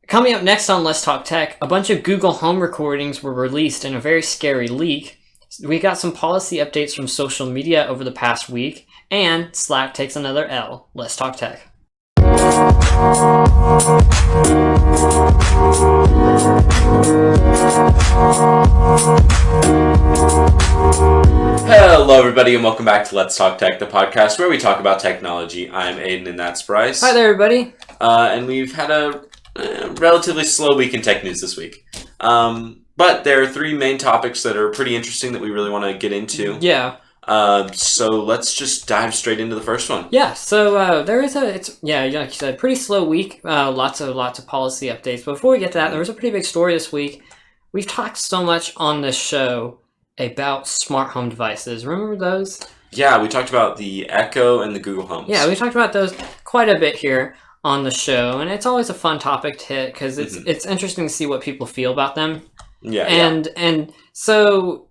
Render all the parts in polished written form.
Coming up next on Let's Talk Tech, a bunch of Google Home recordings were released in a very scary leak. We got some policy updates from social media over the past week, and Slack takes another L. Let's Talk Tech. Hello everybody and welcome back to Let's Talk Tech, the podcast where we talk about technology. I'm Aidan and that's Bryce. Hi there everybody. And we've had a relatively slow week in tech news this week. But there are three main topics that are pretty interesting that we really want to get into. Yeah. So let's just dive straight into the first one. Yeah, so there is like you said, pretty slow week. Lots of policy updates. But before we get to that, there was a pretty big story this week. We've talked so much on this show about smart home devices. Remember those? Yeah, we talked about the Echo and the Google Homes. Yeah, we talked about those quite a bit here on the show, and it's always a fun topic to hit because it's interesting to see what people feel about them. Yeah, and so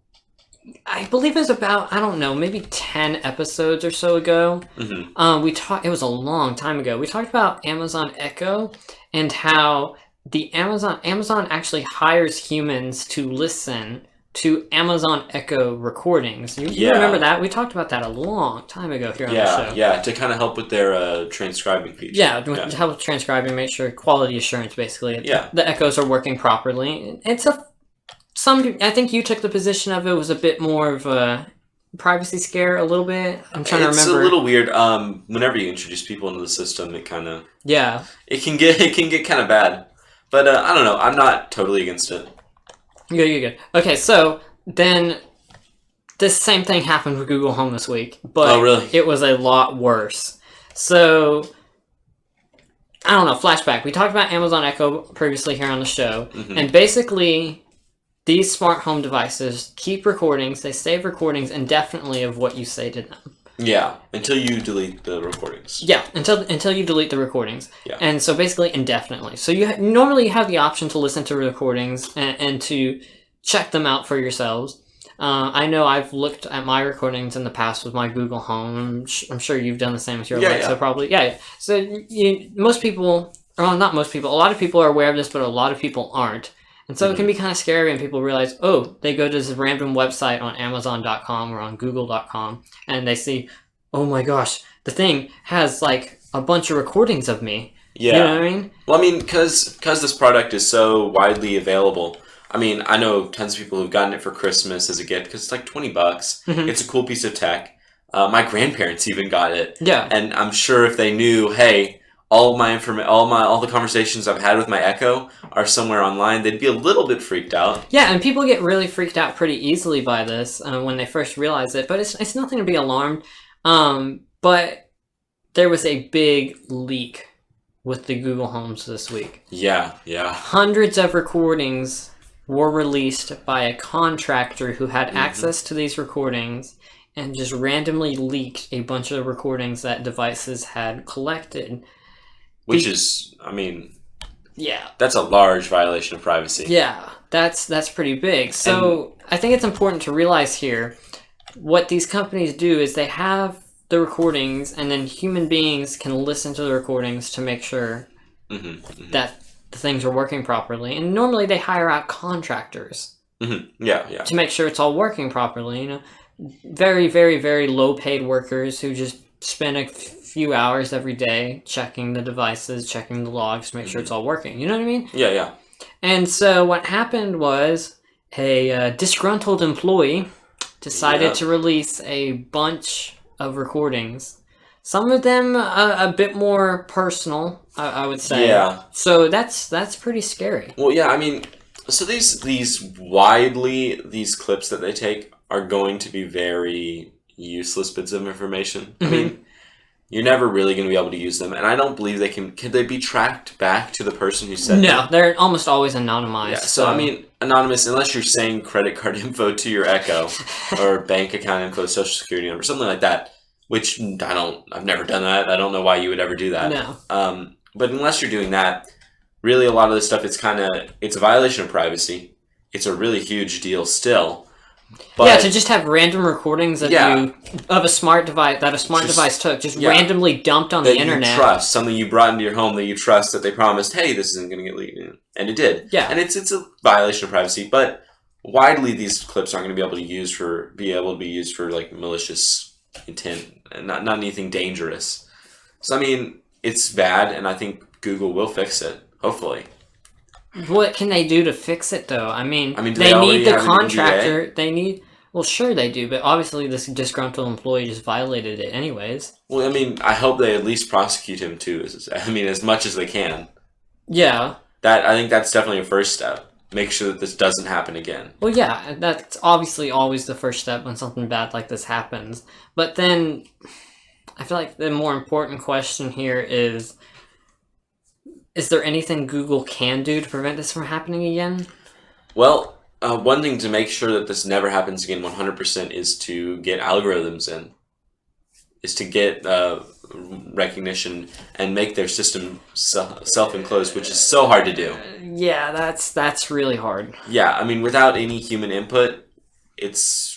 I believe it was about, I don't know, maybe 10 episodes or so ago. It was a long time ago. We talked about Amazon Echo and how the Amazon actually hires humans to listen to Amazon Echo recordings. You remember that? We talked about that a long time ago here on the show. Yeah, to kind of help with their transcribing feature. To help with transcribing, make sure quality assurance, basically. Yeah. The Echoes are working properly. I think you took the position of it was a bit more of a privacy scare, a little bit. I'm trying to remember. It's a little weird. Whenever you introduce people into the system, it kind of it can get kind of bad. But I don't know. I'm not totally against it. You're good. Okay, so then this same thing happened with Google Home this week, but it was a lot worse. So I don't know. Flashback. We talked about Amazon Echo previously here on the show, and basically, these smart home devices keep recordings. They save recordings indefinitely of what you say to them. Yeah, until you delete the recordings. Yeah, until you delete the recordings. Yeah. And so basically indefinitely. So you normally have the option to listen to recordings and to check them out for yourselves. I know I've looked at my recordings in the past with my Google Home. I'm sure you've done the same with your Alexa, probably. Yeah. So most people, or not most people, a lot of people are aware of this, but a lot of people aren't. And so it can be kind of scary when people realize, they go to this random website on Amazon.com or on Google.com, and they see, oh my gosh, the thing has like a bunch of recordings of me. Yeah. You know what I mean? Well, I mean, because this product is so widely available, I mean, I know tons of people who've gotten it for Christmas as a gift because it's like $20. It's a cool piece of tech. My grandparents even got it. Yeah. And I'm sure if they knew, hey, all the conversations I've had with my Echo are somewhere online, they'd be a little bit freaked out. Yeah, and people get really freaked out pretty easily by this when they first realize it, but it's nothing to be alarmed. But there was a big leak with the Google Homes this week. Yeah. Hundreds of recordings were released by a contractor who had access to these recordings and just randomly leaked a bunch of recordings that devices had collected. Which is, I mean, yeah, that's a large violation of privacy. Yeah, that's pretty big. So I think it's important to realize here, what these companies do is they have the recordings, and then human beings can listen to the recordings to make sure that the things are working properly. And normally they hire out contractors. Yeah. To make sure it's all working properly. You know, very, very, very low paid workers who just spend a few hours every day checking the devices, checking the logs to make sure it's all working. You know what I mean? Yeah. And so what happened was a disgruntled employee decided to release a bunch of recordings. Some of them a bit more personal, I would say. Yeah. So that's pretty scary. Well, yeah, I mean, so these clips that they take are going to be very useless bits of information. I mean, you're never really going to be able to use them, and I don't believe they can they be tracked back to the person who said them? No, they're almost always anonymized. Yeah, so I mean, anonymous, unless you're saying credit card info to your Echo, or bank account info, social security number, something like that, which I've never done that. I don't know why you would ever do that. No. But unless you're doing that, really a lot of this stuff, it's a violation of privacy. It's a really huge deal still. But, to just have random recordings of you of a smart device device took randomly dumped on the internet. You trust something you brought into your home that you trust that they promised, hey, this isn't going to get leaked, and it did. Yeah, and it's a violation of privacy. But widely, these clips aren't going to be able to be used for like malicious intent and not anything dangerous. So I mean, it's bad, and I think Google will fix it. Hopefully. What can they do to fix it, though? I mean do they need the contractor. NDA? They need. Well, sure they do, but obviously this disgruntled employee just violated it anyways. Well, I mean, I hope they at least prosecute him too. I mean, as much as they can. Yeah. I think that's definitely a first step. Make sure that this doesn't happen again. Well, yeah, that's obviously always the first step when something bad like this happens. But then, I feel like the more important question here is there anything Google can do to prevent this from happening again? Well, one thing to make sure that this never happens again 100% is to get algorithms in. Is to get recognition and make their system self-enclosed, which is so hard to do. Yeah, that's really hard. Yeah, I mean, without any human input, it's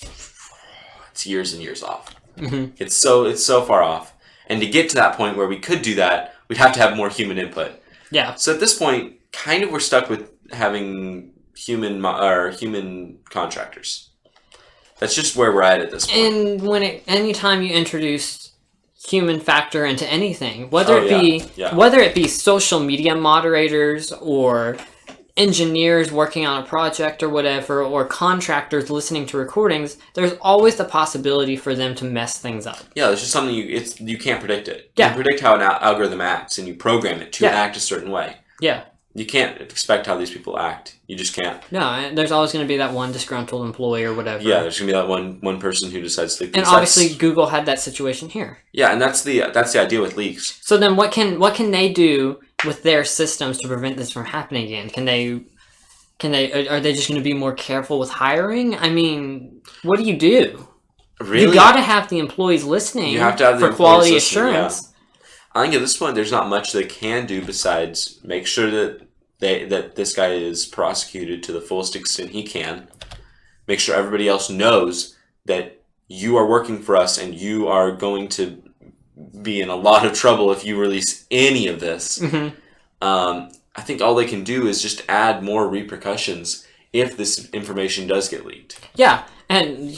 years and years off. Mm-hmm. It's so far off. And to get to that point where we could do that, we'd have to have more human input. Yeah. So at this point, kind of we're stuck with having human contractors. That's just where we're at this point. And anytime you introduce human factor into anything, whether it be social media moderators or engineers working on a project or whatever, or contractors listening to recordings, there's always the possibility for them to mess things up. Yeah, it's just something you can't predict it. Yeah. You can predict how an algorithm acts, and you program it to act a certain way. Yeah. You can't expect how these people act. You just can't. No, and there's always going to be that one disgruntled employee or whatever. Yeah, there's going to be that one person who decides to leak. And obviously, Google had that situation here. Yeah, and that's the idea with leaks. So then, what can they do with their systems to prevent this from happening again? Are they just going to be more careful with hiring? I mean, what do you do? Really? You got to have the employees listening. You have to have the for quality Yeah. assurance. I think at this point, there's not much they can do besides make sure that this guy is prosecuted to the fullest extent he can. Make sure everybody else knows that you are working for us and you are going to be in a lot of trouble if you release any of this. Mm-hmm. I think all they can do is just add more repercussions if this information does get leaked. Yeah, and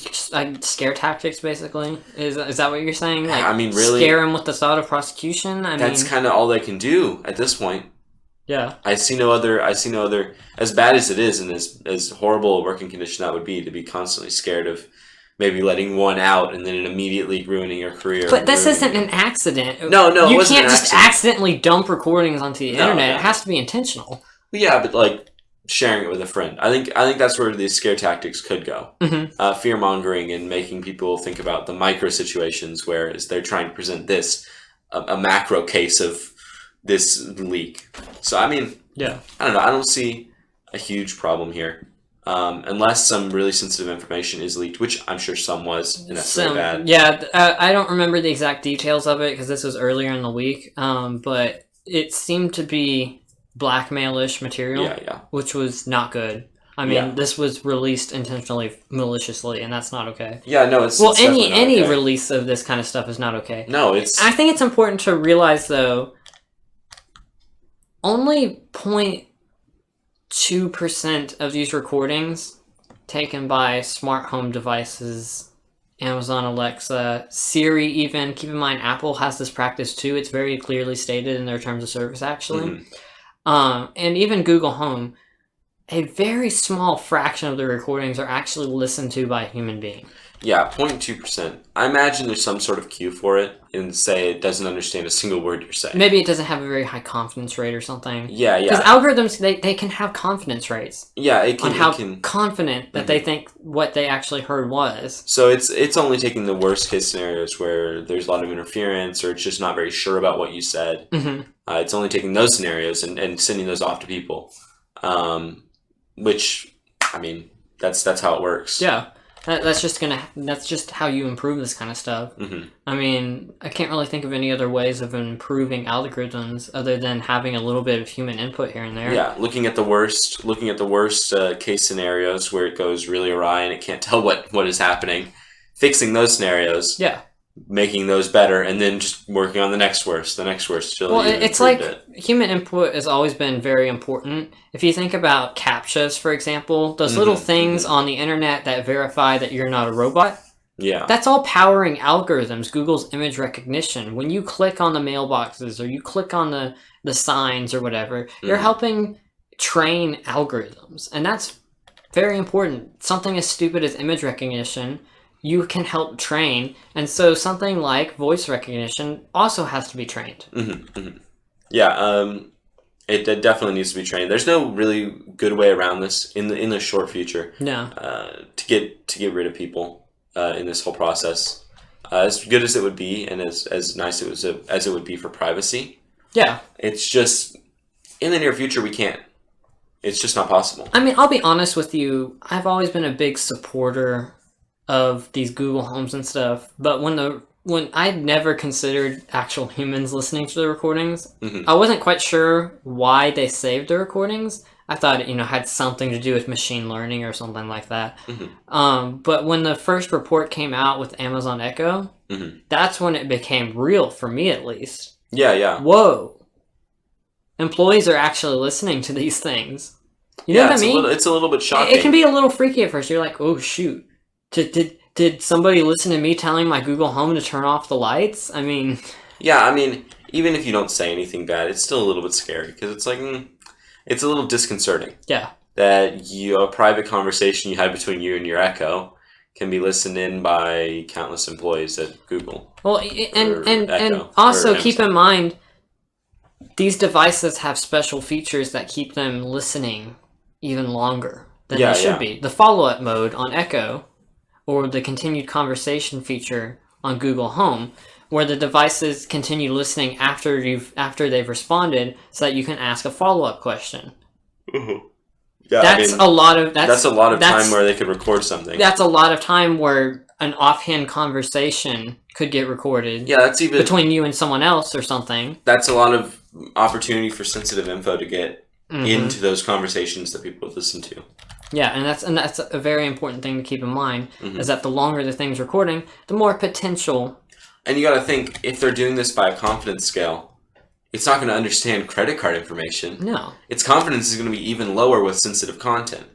scare tactics, basically. Is that what you're saying? Like, I mean, really, scare them with the thought of prosecution. That's kind of all they can do at this point. Yeah, I see no other. As bad as it is, and as horrible a working condition that would be, to be constantly scared of maybe letting one out and then immediately ruining your career. But this isn't an accident. No, you it wasn't can't an just accident. accidentally dump recordings onto the internet. No. It has to be intentional. Yeah, but like sharing it with a friend. I think that's where these scare tactics could go. Mm-hmm. Fear mongering and making people think about the micro situations, whereas they're trying to present this a macro case of this leak. So I mean, yeah, I don't know. I don't see a huge problem here. Unless some really sensitive information is leaked, which I'm sure some was, and that's really bad. Yeah, I don't remember the exact details of it because this was earlier in the week, but it seemed to be blackmailish material, which was not good. I mean, this was released intentionally, maliciously, and that's not okay. Yeah, no, it's any okay. release of this kind of stuff is not okay. No, I think it's important to realize, though, only 0.2% of these recordings taken by smart home devices, Amazon Alexa, Siri even. Keep in mind, Apple has this practice too. It's very clearly stated in their terms of service, actually. Mm-hmm. And even Google Home, a very small fraction of the recordings are actually listened to by a human being. Yeah, 0.2%. I imagine there's some sort of cue for it, and say it doesn't understand a single word you're saying. Maybe it doesn't have a very high confidence rate or something. Yeah. Because algorithms, they can have confidence rates. Yeah, it can. On how confident that they think what they actually heard was. So it's only taking the worst case scenarios where there's a lot of interference or it's just not very sure about what you said. Mm-hmm. It's only taking those scenarios and sending those off to people. Which, I mean, that's how it works. Yeah. That's just how you improve this kind of stuff. Mm-hmm. I mean, I can't really think of any other ways of improving algorithms other than having a little bit of human input here and there. Yeah, looking at the worst case scenarios where it goes really awry and it can't tell what is happening, fixing those scenarios. Yeah. Making those better, and then just working on the next worst. Well, it's like human input has always been very important. If you think about CAPTCHAs, for example, those little things on the internet that verify that you're not a robot, that's all powering algorithms, Google's image recognition. When you click on the mailboxes or you click on the signs or whatever, you're helping train algorithms, and that's very important. Something as stupid as image recognition, you can help train, and so something like voice recognition also has to be trained. Yeah, it definitely needs to be trained. There's no really good way around this in the short future. No. To get rid of people in this whole process, as good as it would be, and as nice as it would be for privacy. Yeah. It's just in the near future we can't. It's just not possible. I mean, I'll be honest with you. I've always been a big supporter of these Google Homes and stuff, but when I'd never considered actual humans listening to the recordings, I wasn't quite sure why they saved the recordings. I thought it, had something to do with machine learning or something like that. But when the first report came out with Amazon Echo, that's when it became real, for me at least. Yeah. Whoa. Employees are actually listening to these things. You know what I mean? It's a little bit shocking. It can be a little freaky at first. You're like, oh, shoot. Did somebody listen to me telling my Google Home to turn off the lights? I mean... Yeah, I mean, even if you don't say anything bad, it's still a little bit scary, because it's like, it's a little disconcerting. Yeah. That a private conversation you had between you and your Echo can be listened in by countless employees at Google. Well, and also keep in mind, these devices have special features that keep them listening even longer than they should be. The follow-up mode on Echo, or the continued conversation feature on Google Home, where the devices continue listening after they've responded, so that you can ask a follow-up question. Yeah, that's a lot of time where they could record something. That's a lot of time where an offhand conversation could get recorded. Yeah, that's even between you and someone else or something. That's a lot of opportunity for sensitive info to get into those conversations that people would listen to. Yeah, and that's a very important thing to keep in mind, is that the longer the thing's recording, the more potential. And you got to think, if they're doing this by a confidence scale, it's not going to understand credit card information. No. Its confidence is going to be even lower with sensitive content,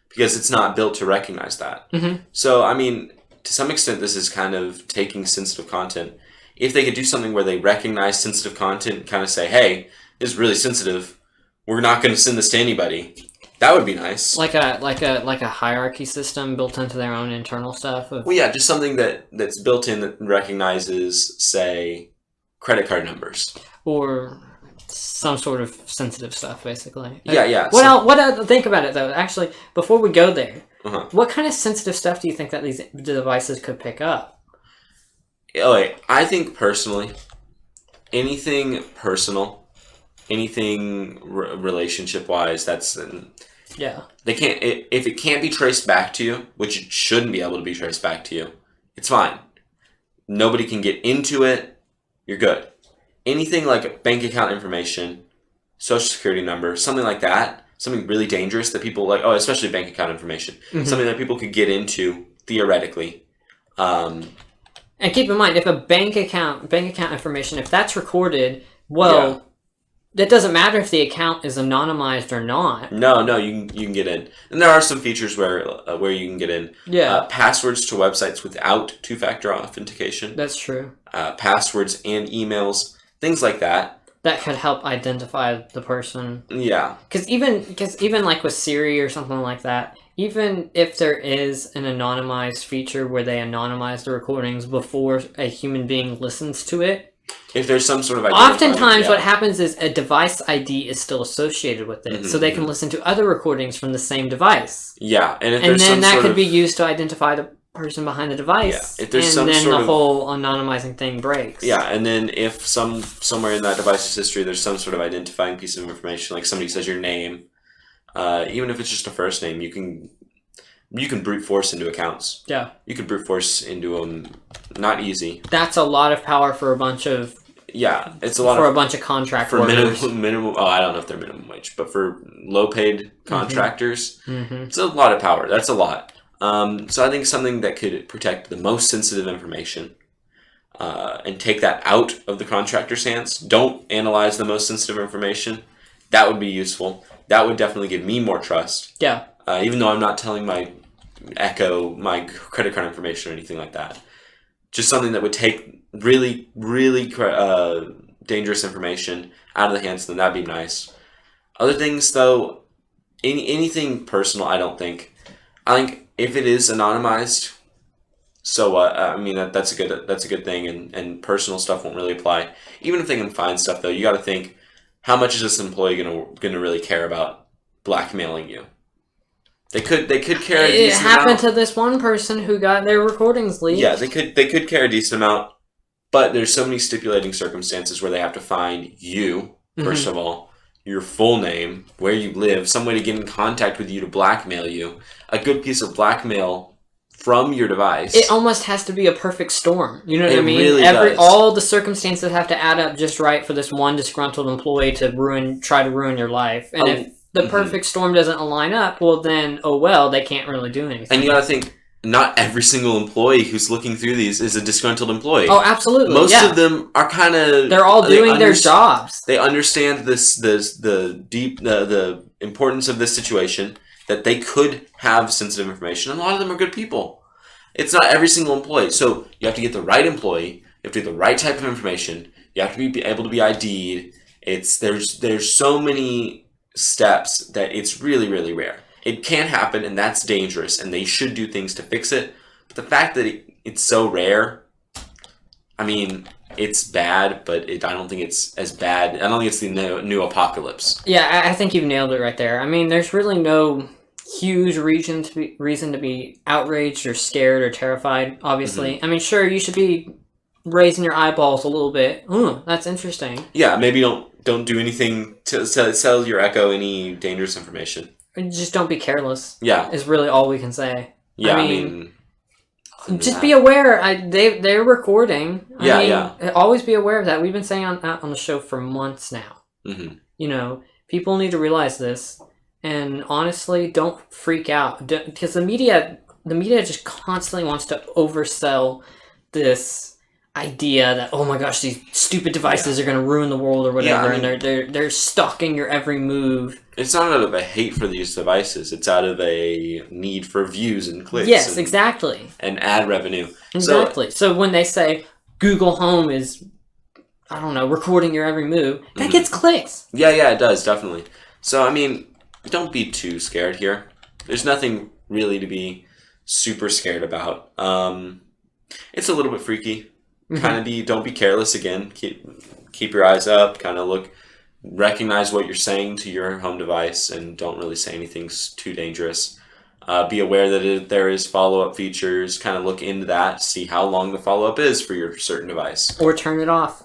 because it's not built to recognize that. So, I mean, to some extent, this is kind of taking sensitive content. If they could do something where they recognize sensitive content and kind of say, hey, this is really sensitive, we're not going to send this to anybody. That would be nice. Like a hierarchy system built into their own internal stuff. Well, yeah, just something that's built in that recognizes, say, credit card numbers, or some sort of sensitive stuff, basically. Yeah. What else? Think about it though. Actually, before we go there, what kind of sensitive stuff do you think that these devices could pick up? Okay, I think personally, anything personal, anything relationship-wise, that's they can't. If it can't be traced back to you, which it shouldn't be able to be traced back to you, it's fine. Nobody can get into it. You're good. Anything like bank account information, social security number, something like that, something really dangerous that people like. Oh, especially bank account information, something that people could get into theoretically. And keep in mind, if a bank account information, if that's recorded, well. It doesn't matter if the account is anonymized or not. No, you can get in, and there are some features where you can get in. Yeah, passwords to websites without two-factor authentication. That's true. Passwords and emails, things like that. That could help identify the person. Yeah, because even like with Siri or something like that, even if there is an anonymized feature where they anonymize the recordings before a human being listens to it. If there's some sort of oftentimes what happens is a device ID is still associated with it, so they can listen to other recordings from the same device. Yeah, and then that could be used to identify the person behind the device. Yeah, if there's and then the whole anonymizing thing breaks. Yeah, and then if somewhere in that device's history there's some sort of identifying piece of information, like somebody says your name, even if it's just a first name, you can you can brute force into accounts. Yeah. You can brute force into them. Not easy. That's a lot of power for a bunch of... Yeah, it's a lot for a bunch of contract for workers. minimum. Oh, I don't know if they're minimum wage, but for low-paid contractors, Mm-hmm. it's a lot of power. That's a lot. So I think something that could protect the most sensitive information, and take that out of the contractor's hands. Don't analyze the most sensitive information. That would be useful. That would definitely give me more trust. Yeah. Even though I'm not telling my my credit card information or anything like that. Just something that would take really, really dangerous information out of the hands of them. That'd be nice. Other things, though, anything personal, I don't think. I think if it is anonymized, so what? I mean, that's a good thing, and personal stuff won't really apply. Even if they can find stuff, though, you got to think, how much is this employee gonna really care about blackmailing you? They could care a decent amount. It happened to this one person who got their recordings leaked. Yeah, they could care a decent amount, but there's so many stipulating circumstances where they have to find you, first of all, your full name, where you live, some way to get in contact with you to blackmail you, a good piece of blackmail from your device. It almost has to be a perfect storm. You know what I mean? Really does. All the circumstances have to add up just right for this one disgruntled employee to try to ruin your life. And if the perfect storm doesn't line up, well then, they can't really do anything. And you gotta think, not every single employee who's looking through these is a disgruntled employee. Oh, absolutely. Most of them are kind of... They're all doing their jobs. They understand the importance of this situation, that they could have sensitive information. And a lot of them are good people. It's not every single employee. So you have to get the right employee. You have to get the right type of information. You have to be able to be ID'd. There's so many steps that it's really, really rare. It can happen, and that's dangerous, and they should do things to fix it. But the fact that it's so rare, I mean, it's bad, but I don't think it's as bad. I don't think it's the new apocalypse. Yeah, I think you've nailed it right there. I mean, there's really no huge reason to be outraged or scared or terrified, obviously. I mean, sure, you should be raising your eyeballs a little bit. That's interesting. Yeah, maybe don't do anything to sell your Echo any dangerous information. Just don't be careless. Yeah. Is really all we can say. Yeah, I mean just be aware. They're recording. I mean, always be aware of that. We've been saying on the show for months now. Mm-hmm. You know, people need to realize this. And honestly, don't freak out. Because the media just constantly wants to oversell this idea that, oh my gosh, these stupid devices are going to ruin the world or whatever, and they're stalking your every move. It's not out of a hate for these devices. It's out of a need for views and clicks. Yes, exactly. And ad revenue. Exactly. So when they say Google Home is, I don't know, recording your every move, that gets clicks. Yeah, it does, definitely. So, I mean, don't be too scared here. There's nothing really to be super scared about. It's a little bit freaky. Don't be careless again. Keep your eyes up. Kind of recognize what you're saying to your home device, and don't really say anything too dangerous. Be aware that there is follow-up features. Kind of look into that. See how long the follow-up is for your certain device. Or turn it off.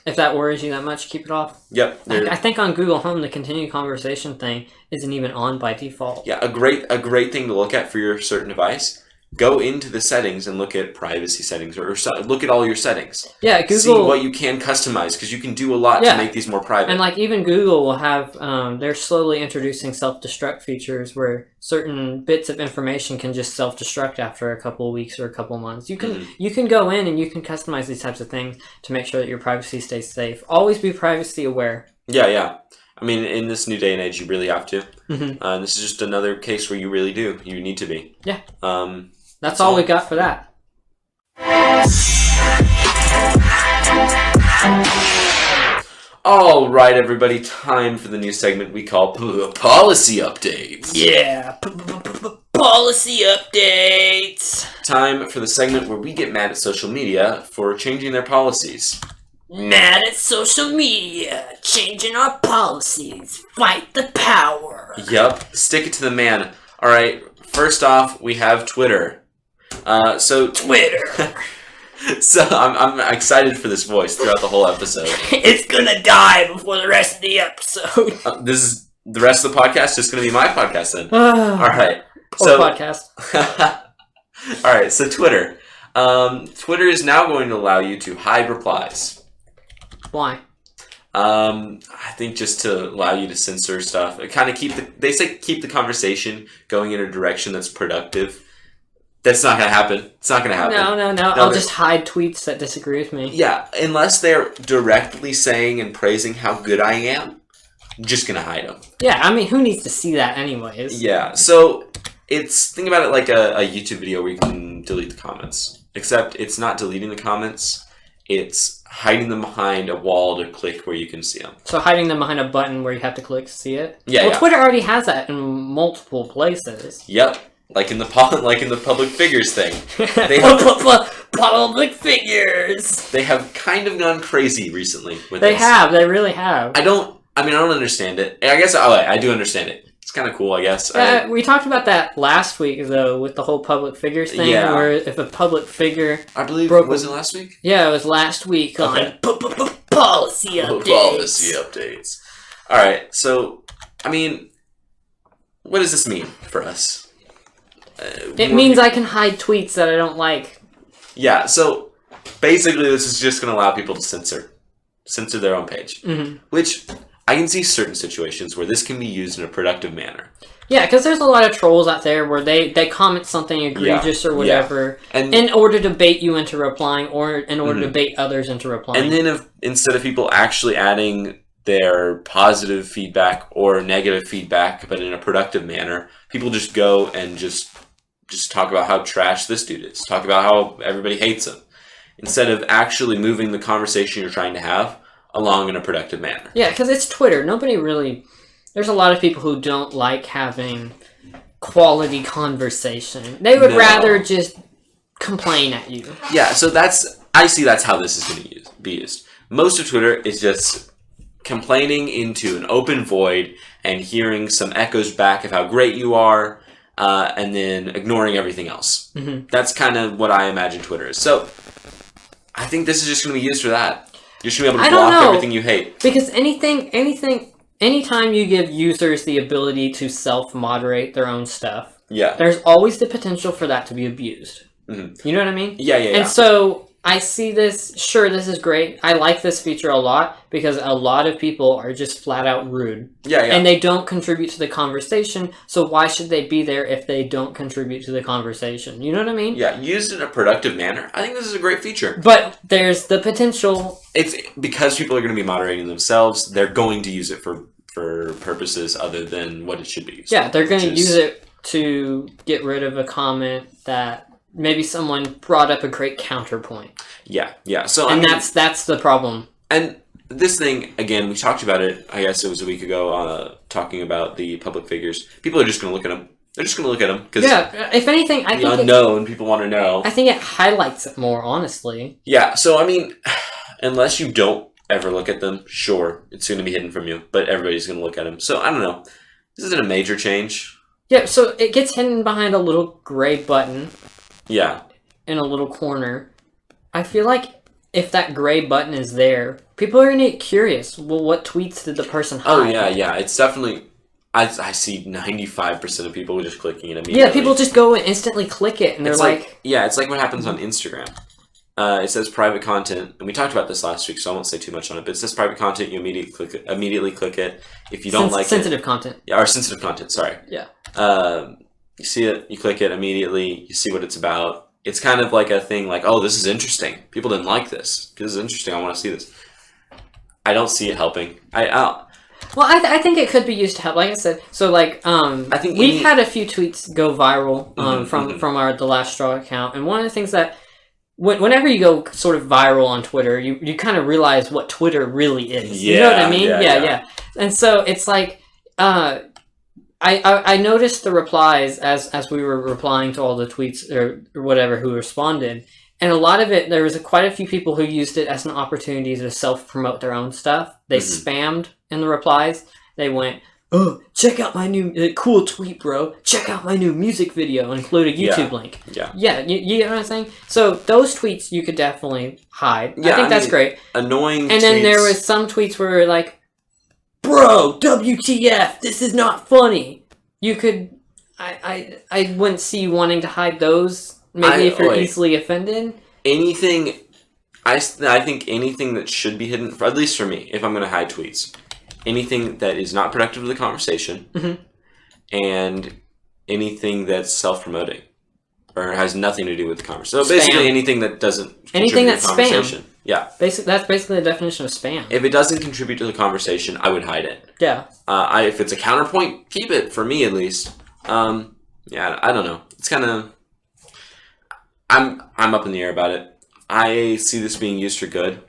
If that worries you that much, keep it off. Yep. I think on Google Home, the continued conversation thing isn't even on by default. Yeah, a great thing to look at for your certain device. Go into the settings and look at privacy settings, or look at all your settings. Yeah, Google. See what you can customize, because you can do a lot to make these more private. And even Google will have, they're slowly introducing self-destruct features where certain bits of information can just self-destruct after a couple of weeks or a couple of months. You can go in and you can customize these types of things to make sure that your privacy stays safe. Always be privacy aware. Yeah. I mean, in this new day and age, you really have to. This is just another case where you really do. You need to be. Yeah. That's all we got for that. All right, everybody. Time for the new segment we call Policy Updates. Yeah. Policy Updates. Time for the segment where we get mad at social media for changing their policies. Mad at social media. Changing our policies. Fight the power. Yep. Stick it to the man. All right. First off, we have Twitter. Twitter. So I'm excited for this voice throughout the whole episode. It's gonna die before the rest of the episode. This is the rest of the podcast. Just gonna be my podcast then. All right. Or podcast. All right, so Twitter. Twitter is now going to allow you to hide replies. Why? I think just to allow you to censor stuff. Kind of keep the conversation going in a direction that's productive. That's not going to happen. It's not going to happen. No. I'll just hide tweets that disagree with me. Yeah, unless they're directly saying and praising how good I am, I'm just going to hide them. Yeah, I mean, who needs to see that anyways? Yeah, so think about it like a YouTube video where you can delete the comments. Except it's not deleting the comments, it's hiding them behind a wall to click where you can see them. So hiding them behind a button where you have to click to see it? Yeah, Well, Twitter already has that in multiple places. Yep. Like in the public figures thing. Public figures! They have kind of gone crazy recently with They this. have, they really have. I don't understand it. I guess I do understand it. It's kind of cool, I guess. We talked about that last week, though, with the whole public figures thing, Yeah. where if a public figure... I believe, was it last week? Yeah, it was last week on policy updates. Policy updates. Alright, so, I mean, what does this mean for us? It means I can hide tweets that I don't like. Yeah, so, basically this is just going to allow people to censor their own page. Mm-hmm. Which... I can see certain situations where this can be used in a productive manner. Yeah, because there's a lot of trolls out there where they comment something egregious or whatever in order to bait you into replying or in order to bait others into replying. And then instead of people actually adding their positive feedback or negative feedback, but in a productive manner, people just go and just talk about how trash this dude is. Talk about how everybody hates him. Instead of actually moving the conversation you're trying to have along in a productive manner. Yeah, because it's Twitter. There's a lot of people who don't like having quality conversation. They would rather just complain at you. Yeah, so I see that's how this is going to be used. Most of Twitter is just complaining into an open void and hearing some echoes back of how great you are, and then ignoring everything else. Mm-hmm. That's kind of what I imagine Twitter is. So, I think this is just going to be used for that. You're just going to be able to block everything you hate. Because anytime you give users the ability to self-moderate their own stuff, there's always the potential for that to be abused. Mm-hmm. You know what I mean? Yeah. And so I see this, sure, this is great. I like this feature a lot because a lot of people are just flat out rude. Yeah. And they don't contribute to the conversation, so why should they be there if they don't contribute to the conversation? You know what I mean? Yeah, used in a productive manner. I think this is a great feature. But there's the potential... It's because people are going to be moderating themselves, they're going to use it for purposes other than what it should be used. Yeah, they're going to use it to get rid of a comment that... Maybe someone brought up a great counterpoint. Yeah. So that's the problem. And this thing, again, we talked about it, I guess it was a week ago, talking about the public figures. People are just going to look at them. They're just going to look at them. If anything, I think unknown, people want to know. I think it highlights it more, honestly. Yeah, so, I mean, unless you don't ever look at them, sure, it's going to be hidden from you. But everybody's going to look at them. So, I don't know. This isn't a major change. Yeah, so it gets hidden behind a little gray button. Yeah. In a little corner. I feel like if that gray button is there, people are going to get curious. Well, what tweets did the person hide? Oh, yeah. It's definitely... I see 95% of people just clicking it immediately. Yeah, people just go and instantly click it, and they're like... Yeah, it's like what happens on Instagram. It says private content, and we talked about this last week, so I won't say too much on it, but it says private content, you immediately click it. If you don't like sensitive content. Yeah, or sensitive content, sorry. Yeah. You see it, you click it immediately, you see what it's about. It's kind of like a thing like, oh, this is interesting. People didn't like this. This is interesting, I want to see this. I don't see it helping. Well, I think it could be used to help. Like I said, so like I think we've had a few tweets go viral from our The Last Straw account, and one of the things that whenever you go sort of viral on Twitter, you kind of realize what Twitter really is. Yeah, you know what I mean? Yeah. And so it's like I noticed the replies as we were replying to all the tweets or whatever who responded. And a lot of it, there was quite a few people who used it as an opportunity to self-promote their own stuff. They spammed in the replies. They went, oh, check out my new cool tweet, bro. Check out my new music video. Include a YouTube link. Yeah, you get what I'm saying? So those tweets you could definitely hide. I think that's great. Annoying And then there was some tweets where like, bro, WTF, this is not funny. You could... I wouldn't see you wanting to hide those. Maybe if you're easily offended. Anything, I think anything that should be hidden, at least for me, if I'm going to hide tweets, anything that is not productive to the conversation, and anything that's self-promoting or has nothing to do with the conversation. So basically, anything that doesn't anything that's to the conversation. Spam. Yeah, that's basically the definition of spam. If it doesn't contribute to the conversation, I would hide it. Yeah. If it's a counterpoint, keep it, for me at least. Yeah, I don't know. It's kind of... I'm up in the air about it. I see this being used for good.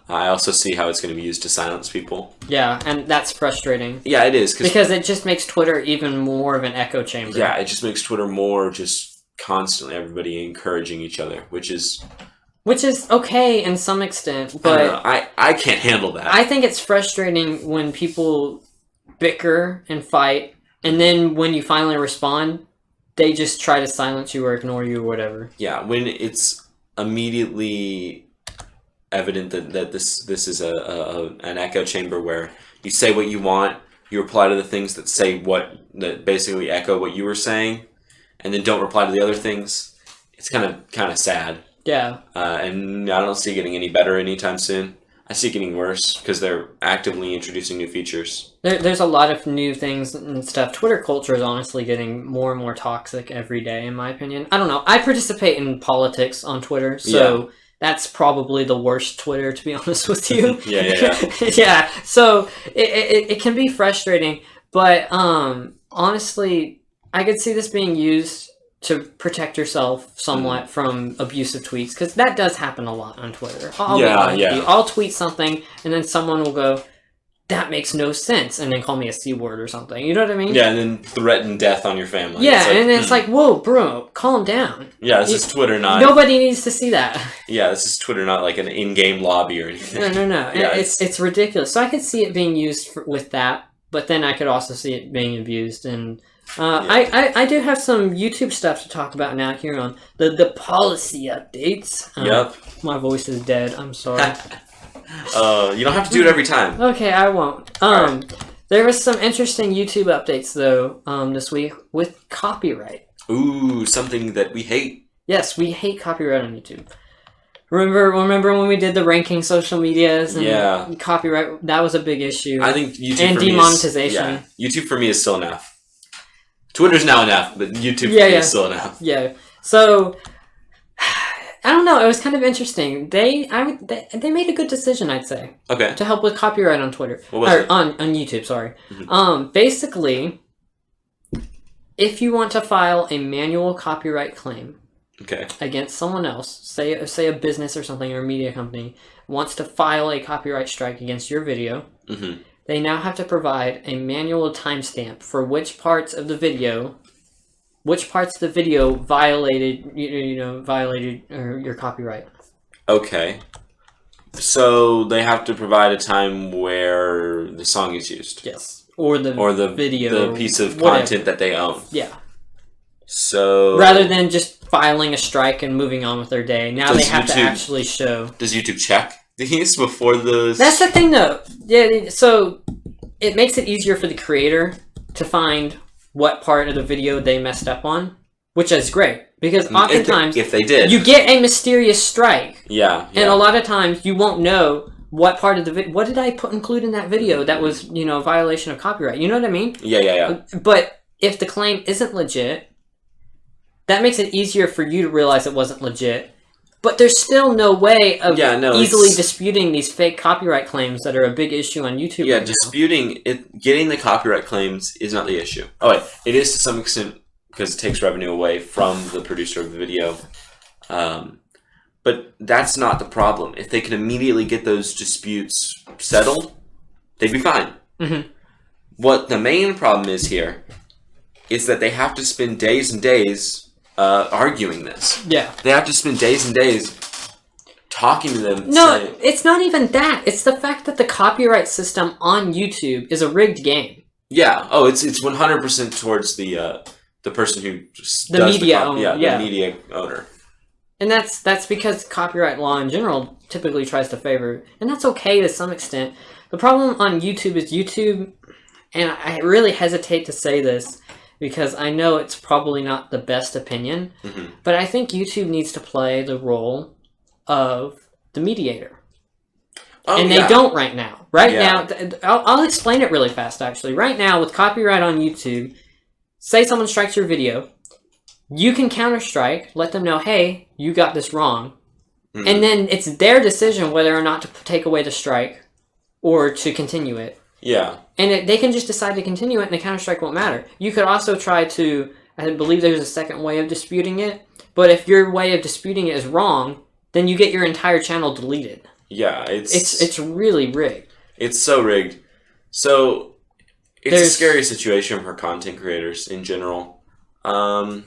I also see how it's going to be used to silence people. Yeah, and that's frustrating. Yeah, it is. Because it just makes Twitter even more of an echo chamber. Yeah, it just makes Twitter more just constantly everybody encouraging each other, which is okay in some extent, but... I can't handle that. I think it's frustrating when people bicker and fight, and then when you finally respond, they just try to silence you or ignore you or whatever. Yeah, when it's immediately evident that this is an echo chamber where you say what you want, you reply to the things that basically echo what you were saying, and then don't reply to the other things. It's kind of sad. Yeah. And I don't see it getting any better anytime soon. I see it getting worse because they're actively introducing new features. There's a lot of new things and stuff. Twitter culture is honestly getting more and more toxic every day, in my opinion. I don't know. I participate in politics on Twitter, so that's probably the worst Twitter, to be honest with you. Yeah. Yeah, so it can be frustrating, but honestly, I could see this being used to protect yourself somewhat from abusive tweets, because that does happen a lot on Twitter. I'll tweet something, and then someone will go, that makes no sense, and then call me a C word or something. You know what I mean? Yeah, and then threaten death on your family. Yeah, and it's like, whoa, bro, calm down. Yeah, this is Twitter, not... Nobody needs to see that. Yeah, this is Twitter, not like an in-game lobby or anything. No. Yeah, it's ridiculous. So I could see it being used with that, but then I could also see it being abused, and... I do have some YouTube stuff to talk about now here on the policy updates. Yep. My voice is dead. I'm sorry. You don't have to do it every time. Okay, I won't. There was some interesting YouTube updates though this week with copyright. Ooh, something that we hate. Yes, we hate copyright on YouTube. Remember when we did the ranking social medias and copyright? That was a big issue. I think YouTube and for demonetization. Me is, YouTube for me is still enough. Twitter's now enough, but YouTube for me is still enough. Yeah. So I don't know. It was kind of interesting. They made a good decision, I'd say. Okay. To help with copyright on Twitter on YouTube. Sorry. Mm-hmm. Basically, if you want to file a manual copyright claim, against someone else, say a business or something or a media company wants to file a copyright strike against your video. Mm-hmm. They now have to provide a manual timestamp for which parts of the video violated your copyright. Okay. So they have to provide a time where the song is used. Yes. Or the video. The piece of content that they own. Yeah. So rather than just filing a strike and moving on with their day, now they have to actually show. Does YouTube check these before the... That's the thing, though. Yeah, so it makes it easier for the creator to find what part of the video they messed up on, which is great. Because oftentimes, if they did, you get a mysterious strike. Yeah. And a lot of times, you won't know what part of the video... What did I include in that video that was, a violation of copyright? You know what I mean? Yeah. But if the claim isn't legit, that makes it easier for you to realize it wasn't legit. But there's still no way of easily disputing these fake copyright claims that are a big issue on YouTube. Yeah, disputing it, getting the copyright claims is not the issue. Oh, wait, it is to some extent because it takes revenue away from the producer of the video. But that's not the problem. If they can immediately get those disputes settled, they'd be fine. Mm-hmm. What the main problem is here is that they have to spend days and days arguing this. Yeah. They have to spend days and days talking to them. No, it's not even that. It's the fact that the copyright system on YouTube is a rigged game. Yeah. Oh, it's 100% towards the person who the media owner. The media owner. And that's because copyright law in general typically tries to favor, and that's okay to some extent. The problem on YouTube is YouTube, and I really hesitate to say this, because I know it's probably not the best opinion, but I think YouTube needs to play the role of the mediator. And they don't right now. Now, I'll explain it really fast, actually. Right now, with copyright on YouTube, say someone strikes your video, you can counter-strike, let them know, hey, you got this wrong. And then it's their decision whether or not to take away the strike or to continue it. Yeah. And they can just decide to continue it, and the counter-strike won't matter. You could also try to, I believe there's a second way of disputing it, but if your way of disputing it is wrong, then you get your entire channel deleted. Yeah, it's really rigged. It's so rigged. So it's a scary situation for content creators in general. I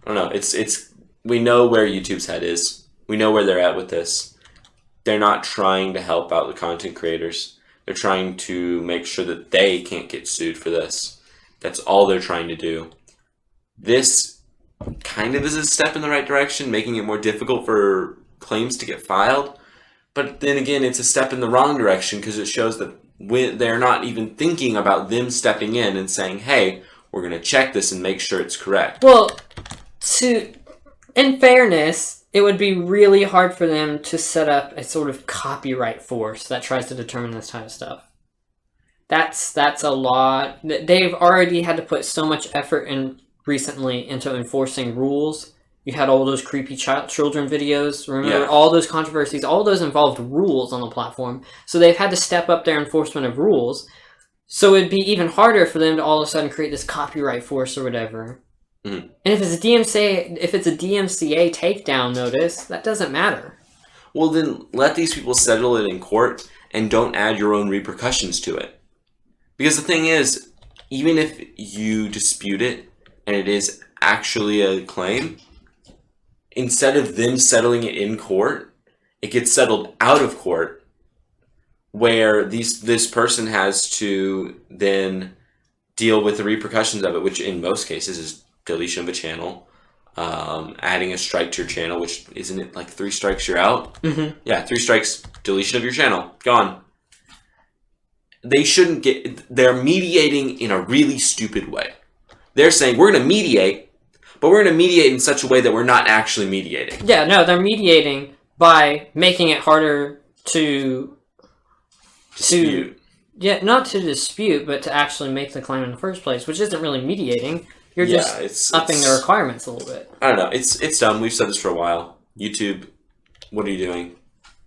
don't know. It's we know where YouTube's head is. We know where they're at with this. They're not trying to help out the content creators. They're trying to make sure that they can't get sued for this. That's all they're trying to do. This kind of is a step in the right direction, making it more difficult for claims to get filed. But then again, it's a step in the wrong direction because it shows that they're not even thinking about them stepping in and saying, hey, we're going to check this and make sure it's correct. Well, in fairness, it would be really hard for them to set up a sort of copyright force that tries to determine this kind of stuff. That's a lot. They've already had to put so much effort in recently into enforcing rules. You had all those creepy children videos. Remember all those controversies? All those involved rules on the platform. So they've had to step up their enforcement of rules. So it'd be even harder for them to all of a sudden create this copyright force or whatever. And if it's a DMCA takedown notice, that doesn't matter. Well, then let these people settle it in court and don't add your own repercussions to it. Because the thing is, even if you dispute it and it is actually a claim, instead of them settling it in court, it gets settled out of court, where this person has to then deal with the repercussions of it, which in most cases is deletion of a channel, adding a strike to your channel, which isn't it like 3 strikes you're out? Yeah, 3 strikes, deletion of your channel, gone. They shouldn't they're mediating in a really stupid way. They're saying, we're going to mediate, but we're going to mediate in such a way that we're not actually mediating. Yeah, no, they're mediating by making it harder to dispute. Not to dispute, but to actually make the claim in the first place, which isn't really mediating. You're just upping the requirements a little bit. I don't know. It's dumb. We've said this for a while. YouTube, what are you doing?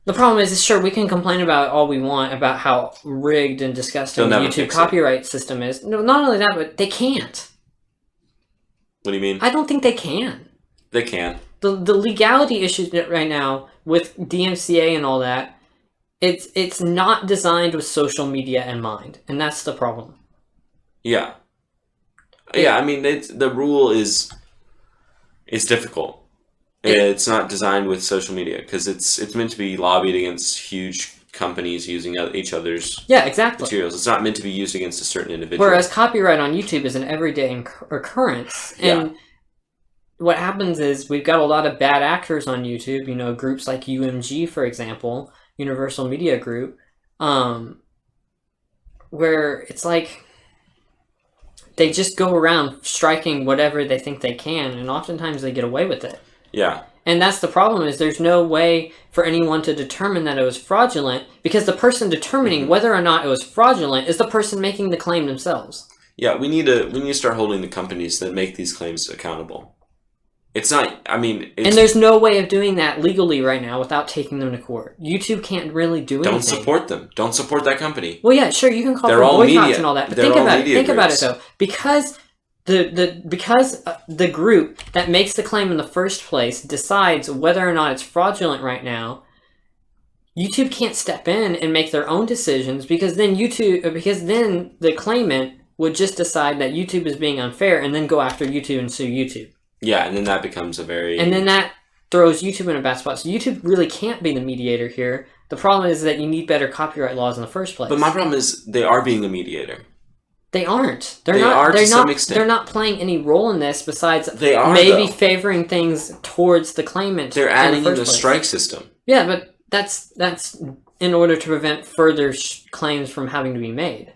The problem is, sure, we can complain about all we want about how rigged and disgusting the YouTube copyright system is. No, not only that, but they can't. What do you mean? I don't think they can. They can. The legality issues right now with DMCA and all that, it's not designed with social media in mind, and that's the problem. Yeah. Yeah, I mean, the rule is difficult. It's not designed with social media because it's meant to be lobbied against huge companies using each other's materials. It's not meant to be used against a certain individual. Whereas copyright on YouTube is an everyday occurrence. And what happens is we've got a lot of bad actors on YouTube, groups like UMG, for example, Universal Media Group, where it's like they just go around striking whatever they think they can, and oftentimes they get away with it. Yeah. And that's the problem, is there's no way for anyone to determine that it was fraudulent, because the person determining whether or not it was fraudulent is the person making the claim themselves. Yeah, we need to start holding the companies that make these claims accountable. It's not, and there's no way of doing that legally right now without taking them to court. YouTube can't really do anything. Don't support them. Don't support that company. Well, yeah, sure, you can call for boycotts and all that, but think about it though. Because the group that makes the claim in the first place decides whether or not it's fraudulent right now, YouTube can't step in and make their own decisions, because then the claimant would just decide that YouTube is being unfair and then go after YouTube and sue YouTube. Yeah, and then that becomes and then that throws YouTube in a bad spot. So YouTube really can't be the mediator here. The problem is that you need better copyright laws in the first place. But my problem is they are being the mediator. They aren't. They're not playing any role in this besides maybe favoring things towards the claimant. They're adding in the strike system. Yeah, but that's in order to prevent further claims from having to be made.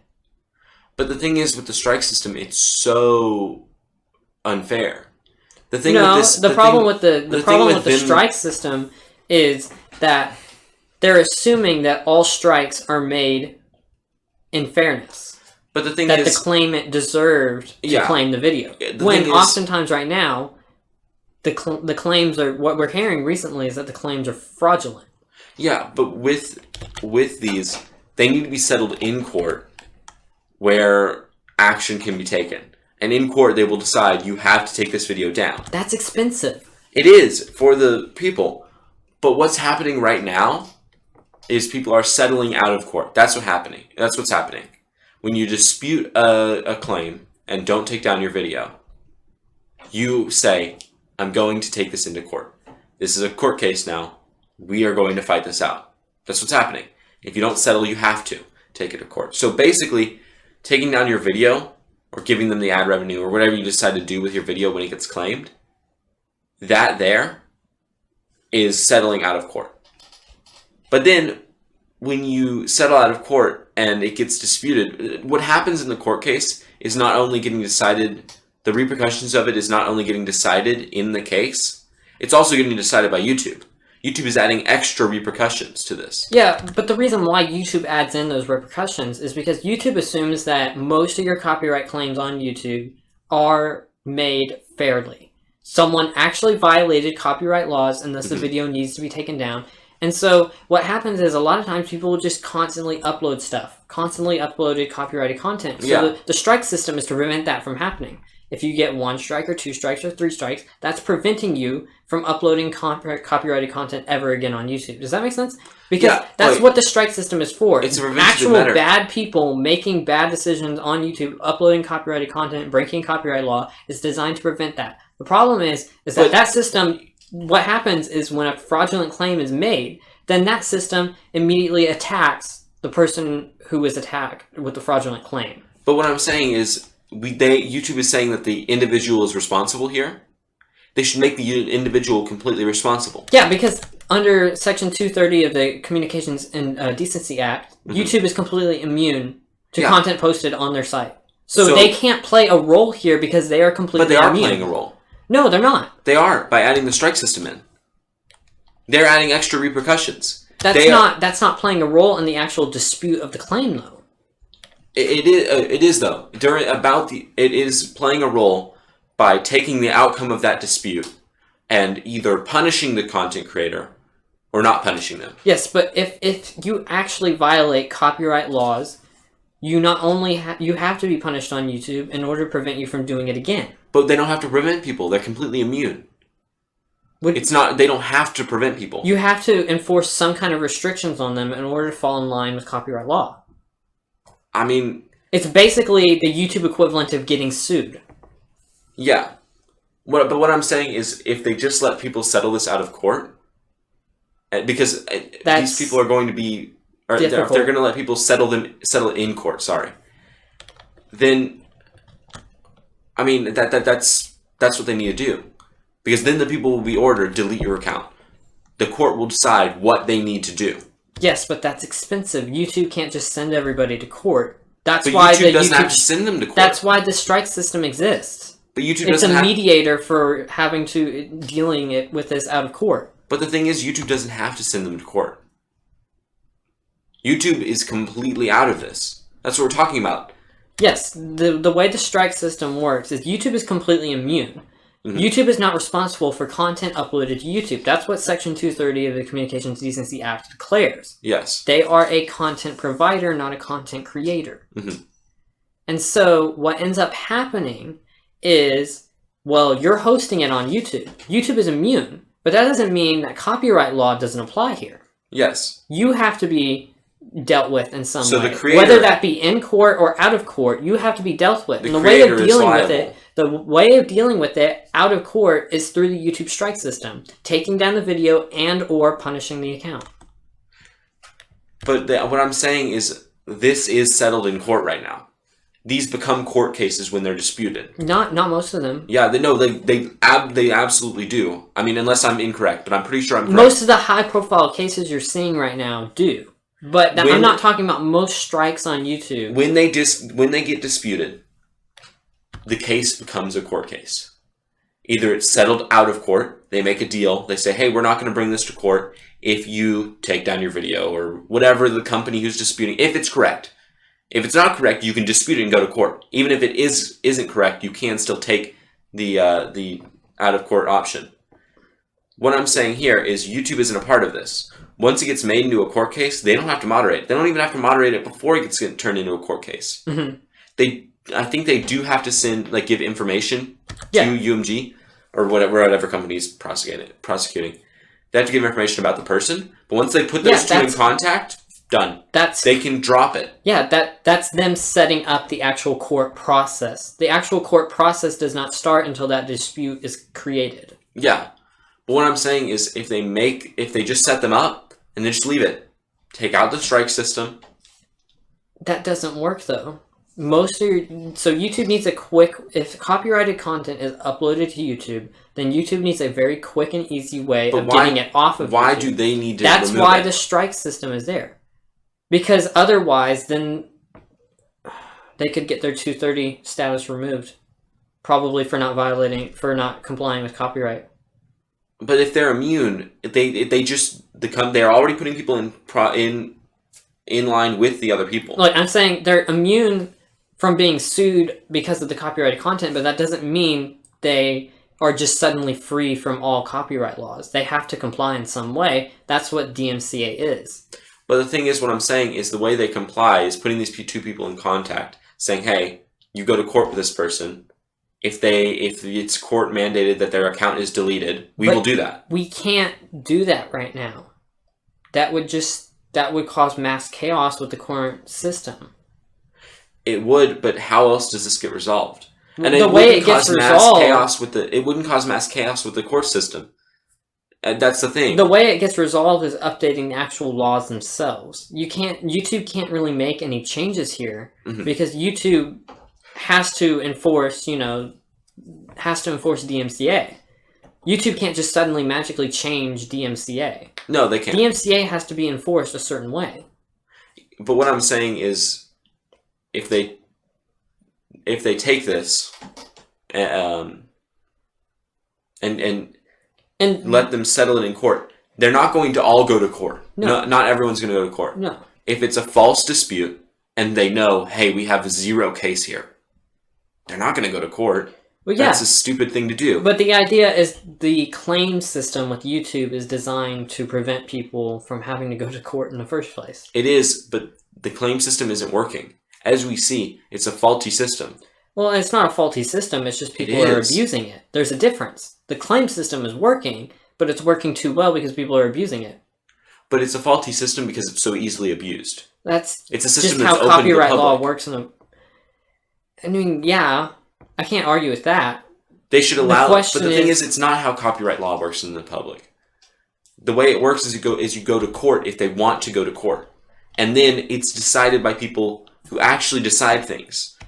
But the thing is, with the strike system, it's so unfair. The thing no, with this, the problem with the strike system is that they're assuming that all strikes are made in fairness. But the thing that is, the claimant deserved to claim the video. When oftentimes right now, the claims are, what we're hearing recently is that the claims are fraudulent. Yeah, but with these, they need to be settled in court where action can be taken. And in court, they will decide you have to take this video down. That's expensive. It is for the people. But what's happening right now is people are settling out of court. That's what's happening. When you dispute a claim and don't take down your video, you say, I'm going to take this into court. This is a court case now. We are going to fight this out. That's what's happening. If you don't settle, you have to take it to court. So basically, taking down your video or giving them the ad revenue or whatever you decide to do with your video when it gets claimed, that there is settling out of court. But then when you settle out of court and it gets disputed, what happens in the court case is not only getting decided, the repercussions of it is not only getting decided in the case, it's also getting decided by YouTube. YouTube is adding extra repercussions to this. Yeah, but the reason why YouTube adds in those repercussions is because YouTube assumes that most of your copyright claims on YouTube are made fairly. Someone actually violated copyright laws and thus the video needs to be taken down. And so what happens is a lot of times people will just constantly upload stuff, constantly uploaded copyrighted content. So the strike system is to prevent that from happening. If you get 1 strike or 2 strikes or 3 strikes, that's preventing you from uploading copyrighted content ever again on YouTube. Does that make sense? Because that's what the strike system is for. It's actual bad people making bad decisions on YouTube, uploading copyrighted content, breaking copyright law is designed to prevent that. The problem is that system, what happens is when a fraudulent claim is made, then that system immediately attacks the person who was attacked with the fraudulent claim. But what I'm saying is, YouTube is saying that the individual is responsible here. They should make the individual completely responsible. Yeah, because under Section 230 of the Communications and Decency Act, YouTube is completely immune to content posted on their site. So they can't play a role here because they are completely immune. But they are playing a role. No, they're not. They are, by adding the strike system in. They're adding extra repercussions. That's not playing a role in the actual dispute of the claim, though. It is though. It is playing a role by taking the outcome of that dispute and either punishing the content creator or not punishing them. Yes, but if you actually violate copyright laws, you not only you have to be punished on YouTube in order to prevent you from doing it again. But they don't have to prevent people. They're completely immune. They don't have to prevent people. You have to enforce some kind of restrictions on them in order to fall in line with copyright law. I mean, it's basically the YouTube equivalent of getting sued. Yeah. But what I'm saying is, if they just let people settle this out of court, because these people are going to be, or if they're going to let people settle it in court, then, I mean, that's what they need to do. Because then the people will be ordered, delete your account. The court will decide what they need to do. Yes, but that's expensive. YouTube can't just send everybody to court. But YouTube doesn't have to send them to court. That's why the strike system exists. But YouTube it's a mediator for having to dealing it with this out of court. But the thing is, YouTube doesn't have to send them to court. YouTube is completely out of this. That's what we're talking about. Yes, the way the strike system works is YouTube is completely immune. YouTube is not responsible for content uploaded to YouTube. That's what Section 230 of the Communications Decency Act declares. Yes. They are a content provider, not a content creator. And so what ends up happening is, well, you're hosting it on YouTube. YouTube is immune, but that doesn't mean that copyright law doesn't apply here. Yes. You have to be dealt with in some way. The creator, whether that be in court or out of court, you have to be dealt with. And the way of dealing with it out of court is through the YouTube strike system, taking down the video and or punishing the account. But what I'm saying is, this is settled in court right now. These become court cases when they're disputed. Not most of them. Yeah, they absolutely do. I mean, unless I'm incorrect, but I'm pretty sure I'm correct. Most of the high-profile cases you're seeing right now do. But I'm not talking about most strikes on YouTube. When they get disputed, the case becomes a court case. Either it's settled out of court, they make a deal, they say, hey, we're not going to bring this to court if you take down your video, or whatever the company who's disputing, if it's correct. If it's not correct, you can dispute it and go to court. Even if it isn't correct, you can still take the out-of-court option. What I'm saying here is YouTube isn't a part of this. Once it gets made into a court case, they don't have to moderate it. They don't even have to moderate it before it gets turned into a court case. Mm-hmm. I think they do have to give information to UMG or whatever company's prosecuting. They have to give information about the person, but once they put those two in contact, done. They can drop it. Yeah, that's them setting up the actual court process. The actual court process does not start until that dispute is created. Yeah. But what I'm saying is if they just set them up and then just leave it, take out the strike system. That doesn't work though. So YouTube needs if copyrighted content is uploaded to YouTube, then YouTube needs a very quick and easy way of getting it off of Why YouTube. do they need to That's remove why it? the strike system is there. Because otherwise, then they could get their 230 status removed. Probably for not complying with copyright. But if they're immune, they're already putting people in line with the other people. Like, I'm saying they're immune from being sued because of the copyrighted content, but that doesn't mean they are just suddenly free from all copyright laws. They have to comply in some way. That's what DMCA is. But the thing is, what I'm saying is the way they comply is putting these two people in contact, saying, hey, you go to court with this person. If it's court mandated that their account is deleted, we will do that. We can't do that right now. That would cause mass chaos with the current system. It would, but how else does this get resolved? And the way it gets resolved, it wouldn't cause mass chaos with the court system. And that's the thing. The way it gets resolved is updating the actual laws themselves. YouTube can't really make any changes here because YouTube has to enforce DMCA. YouTube can't just suddenly magically change DMCA. No, they can't. DMCA has to be enforced a certain way. But what I'm saying is, if they take this and let them settle it in court, they're not going to all go to court. No, not everyone's going to go to court. No. If it's a false dispute and they know, hey, we have a zero case here, they're not going to go to court. Well, yeah. That's a stupid thing to do. But the idea is the claim system with YouTube is designed to prevent people from having to go to court in the first place. It is, but the claim system isn't working. As we see, it's a faulty system. Well, it's not a faulty system. It's just people are abusing it. There's a difference. The claim system is working, but it's working too well because people are abusing it. But it's a faulty system because it's so easily abused. It's a system just that's how open copyright to the law public. works. I mean, yeah, I can't argue with that. They should allow it, but the thing is, it's not how copyright law works in the public. The way it works is you go to court if they want to go to court. And then it's decided by people who actually decide things.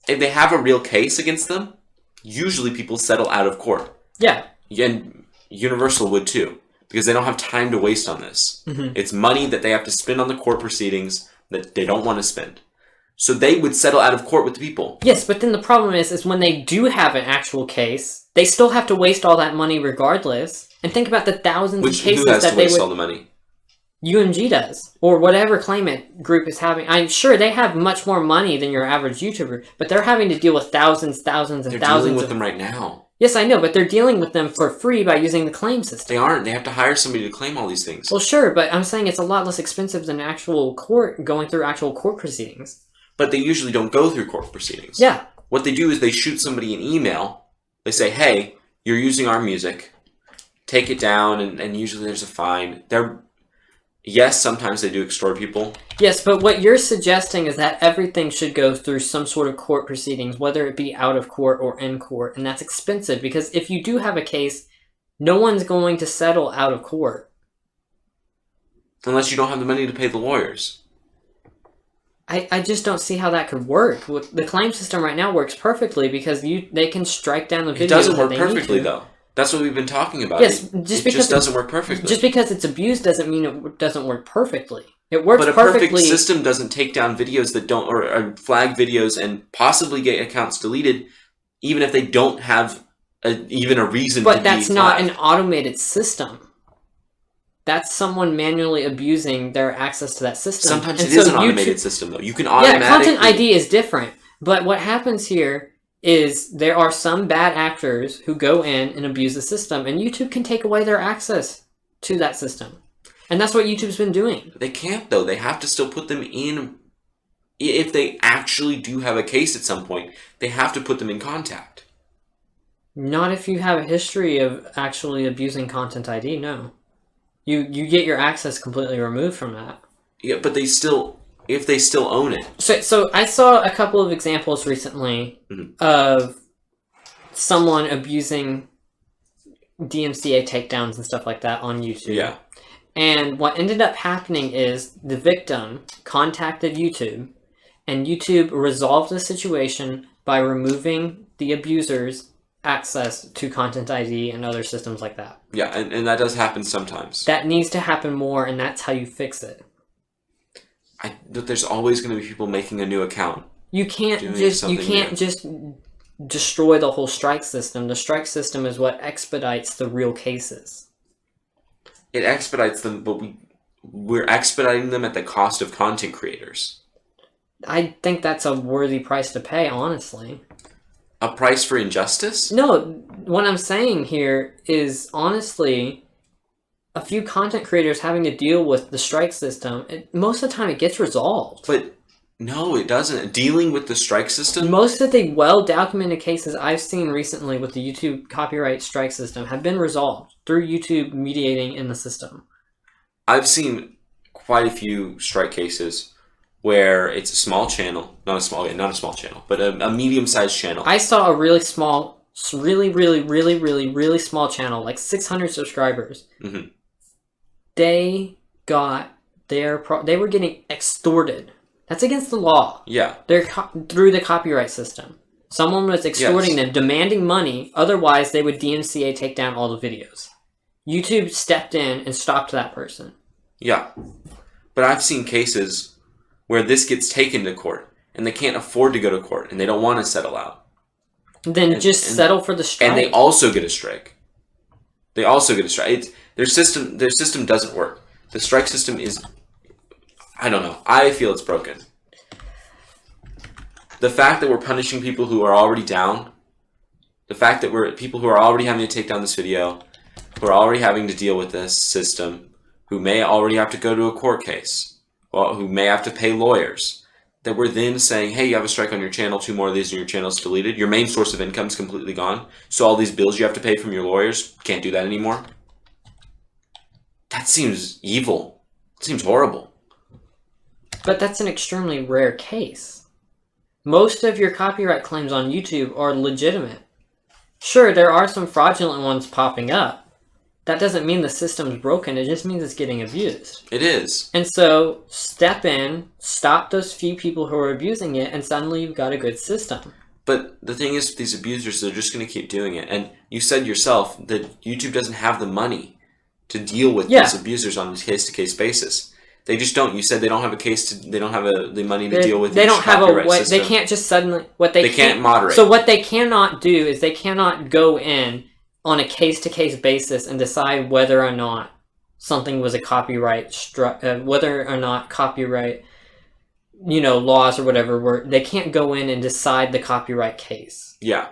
If they have a real case against them, usually people settle out of court. Yeah. And Universal would too, because they don't have time to waste on this. Mm-hmm. It's money that they have to spend on the court proceedings that they don't want to spend. So they would settle out of court with the people. Yes, but then the problem is when they do have an actual case, they still have to waste all that money regardless. And think about the thousands of cases who has that to they waste would... all the money? UMG does, or whatever claimant group is having. I'm sure they have much more money than your average YouTuber, but they're having to deal with thousands, and thousands They're dealing with them right now. Yes, I know, but they're dealing with them for free by using the claim system. They aren't. They have to hire somebody to claim all these things. Well, sure, but I'm saying it's a lot less expensive than actual court, going through actual court proceedings. But they usually don't go through court proceedings. Yeah. What they do is they shoot somebody an email. They say, hey, you're using our music. Take it down, and usually there's a fine. Yes, sometimes they do extort people. Yes, but what you're suggesting is that everything should go through some sort of court proceedings, whether it be out of court or in court, and that's expensive, because if you do have a case, no one's going to settle out of court. Unless you don't have the money to pay the lawyers. I just don't see how that could work. The claim system right now works perfectly because they can strike down the video. It doesn't work perfectly, though. That's what we've been talking about. Yes, it just doesn't work perfectly. Just because it's abused doesn't mean it doesn't work perfectly. It works But a perfectly. perfect system doesn't take down videos that don't, or flag videos and possibly get accounts deleted, even if they don't have even a reason to be But that's flagged. not an automated system. That's someone manually abusing their access to that system. Sometimes it is an automated system, though. You can automatically... Yeah, content ID is different. But what happens here is there are some bad actors who go in and abuse the system, and YouTube can take away their access to that system. And that's what YouTube's been doing. They can't, though. They have to still put them in... If they actually do have a case at some point, they have to put them in contact. Not if you have a history of actually abusing content ID, no. You get your access completely removed from that. Yeah, but they still... If they still own it. So I saw a couple of examples recently of someone abusing DMCA takedowns and stuff like that on YouTube. Yeah. And what ended up happening is the victim contacted YouTube, and YouTube resolved the situation by removing the abuser's access to Content ID and other systems like that. Yeah, and that does happen sometimes. That needs to happen more, and that's how you fix it. But there's always going to be people making a new account. You can't just destroy the whole strike system. The strike system is what expedites the real cases. It expedites them, but we're expediting them at the cost of content creators. I think that's a worthy price to pay, honestly. A price for injustice? No, what I'm saying here is, honestly, a few content creators having to deal with the strike system, most of the time it gets resolved. But no, it doesn't. Dealing with the strike system? Most of the well-documented cases I've seen recently with the YouTube copyright strike system have been resolved through YouTube mediating in the system. I've seen quite a few strike cases where it's a small channel, not a small channel, but a medium-sized channel. I saw a really small, really small channel, like 600 subscribers. Mm-hmm. They were getting extorted. That's against the law. Yeah. Through the copyright system. Someone was extorting them, demanding money, otherwise they would DMCA take down all the videos. YouTube stepped in and stopped that person. Yeah. But I've seen cases where this gets taken to court, and they can't afford to go to court, and they don't want to settle out. Then settle for the strike. And they also get a strike. Their system doesn't work. The strike system is... I don't know. I feel it's broken. The fact that we're punishing people who are already down, the fact that we're people who are already having to take down this video, who are already having to deal with this system, who may already have to go to a court case, or who may have to pay lawyers, that we're then saying, hey, you have a strike on your channel, 2 more of these and your channel's deleted, your main source of income is completely gone, so all these bills you have to pay from your lawyers, can't do that anymore. That seems evil. It seems horrible. But that's an extremely rare case. Most of your copyright claims on YouTube are legitimate. Sure, there are some fraudulent ones popping up. That doesn't mean the system's broken, it just means it's getting abused. It is. And so, step in, stop those few people who are abusing it, and suddenly you've got a good system. But the thing is, these abusers, they're just going to keep doing it. And you said yourself that YouTube doesn't have the money to deal with these abusers on a case-to-case basis. They just don't. You said they don't have a case to. They don't have the money to deal with. They don't have a way. They can't just suddenly. They can't moderate. So what they cannot do is they cannot go in on a case-to-case basis and decide whether or not something was a copyright whether or not copyright, laws or whatever were. They can't go in and decide the copyright case. Yeah.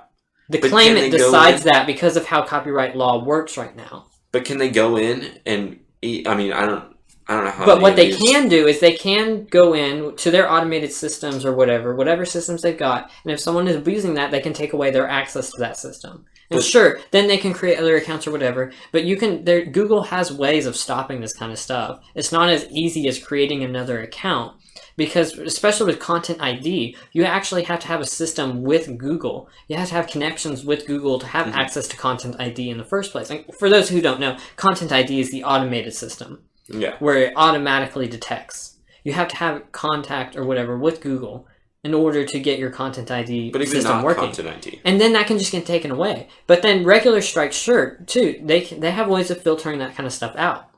The claimant decides that because of how copyright law works right now. But can they go in and? I mean, I don't know how. But what they can do is they can go in to their automated systems or whatever systems they've got, and if someone is abusing that, they can take away their access to that system. And sure, then they can create other accounts or whatever. But Google has ways of stopping this kind of stuff. It's not as easy as creating another account, because especially with Content ID, you actually have to have a system with Google. You have to have connections with Google to have access to Content ID in the first place. And for those who don't know, Content ID is the automated system. Yeah. Where it automatically detects. You have to have contact or whatever with Google in order to get your Content ID system working. Content ID. And then that can just get taken away. But then regular strikes, sure, too. They have ways of filtering that kind of stuff out.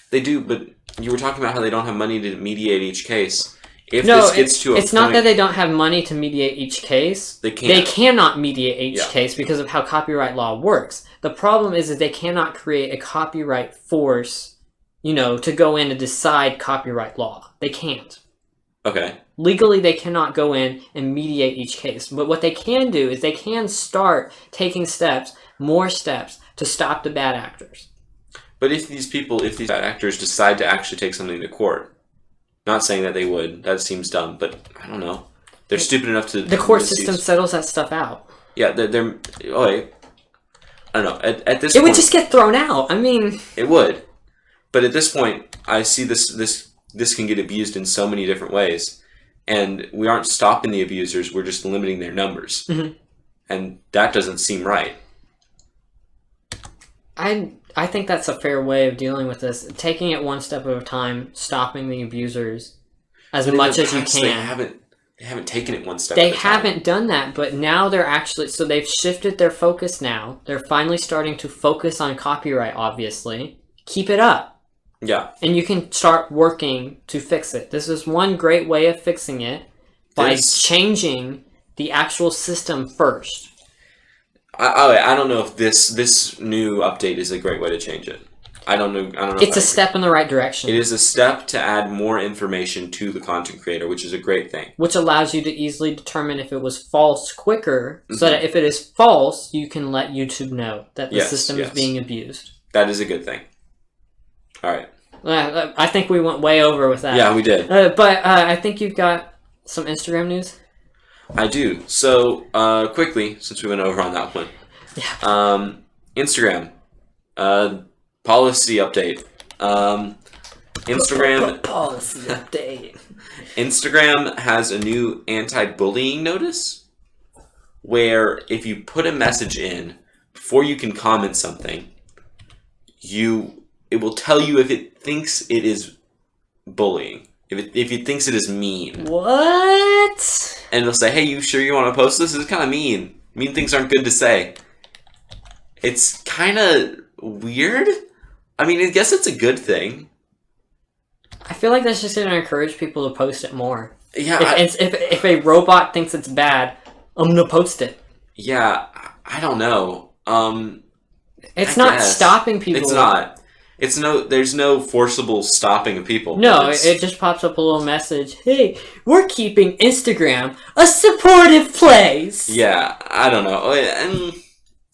They do, but you were talking about how they don't have money to mediate each case. If No, this gets to a it's not that they don't have money to mediate each case. They can't. They cannot mediate each case because of how copyright law works. The problem is that they cannot create a copyright force, to go in and decide copyright law. They can't. Okay. Legally, they cannot go in and mediate each case. But what they can do is they can start taking more steps, to stop the bad actors. But if these bad actors decide to actually take something to court, not saying that they would, that seems dumb, but I don't know. They're stupid enough to... The court system settles that stuff out. Yeah, they're oh, wait. I don't know. At this point... It point... would just get thrown out. I mean... It would. But at this point, I see this can get abused in so many different ways. And we aren't stopping the abusers, we're just limiting their numbers. Mm-hmm. And that doesn't seem right. I think that's a fair way of dealing with this. Taking it one step at a time, stopping the abusers as much as you can. They haven't taken it one step at a time. They haven't done that, but now they're actually... So they've shifted their focus now. They're finally starting to focus on copyright, obviously. Keep it up. Yeah. And you can start working to fix it. This is one great way of fixing it by changing the actual system first. I don't know if this new update is a great way to change it. I don't know. It's a step in the right direction. It is a step to add more information to the content creator, which is a great thing. Which allows you to easily determine if it was false quicker, so that if it is false, you can let YouTube know that the system is being abused. That is a good thing. All right. I think we went way over with that. Yeah, we did. But I think you've got some Instagram news. I do. So, quickly, since we went over on that one. Yeah. Instagram. Policy update. Instagram... Policy update. Instagram has a new anti-bullying notice where if you put a message in before you can comment something, it will tell you if it thinks it is bullying. If it thinks it is mean. What? And it'll say, hey, you sure you want to post this? This is kind of mean. Mean things aren't good to say. It's kind of weird. I mean, I guess it's a good thing. I feel like that's just going to encourage people to post it more. Yeah. If a robot thinks it's bad, I'm going to post it. Yeah, I don't know. It's not stopping people. It's not. There's no forcible stopping of people. No, it just pops up a little message. Hey, we're keeping Instagram a supportive place. Yeah, I don't know. And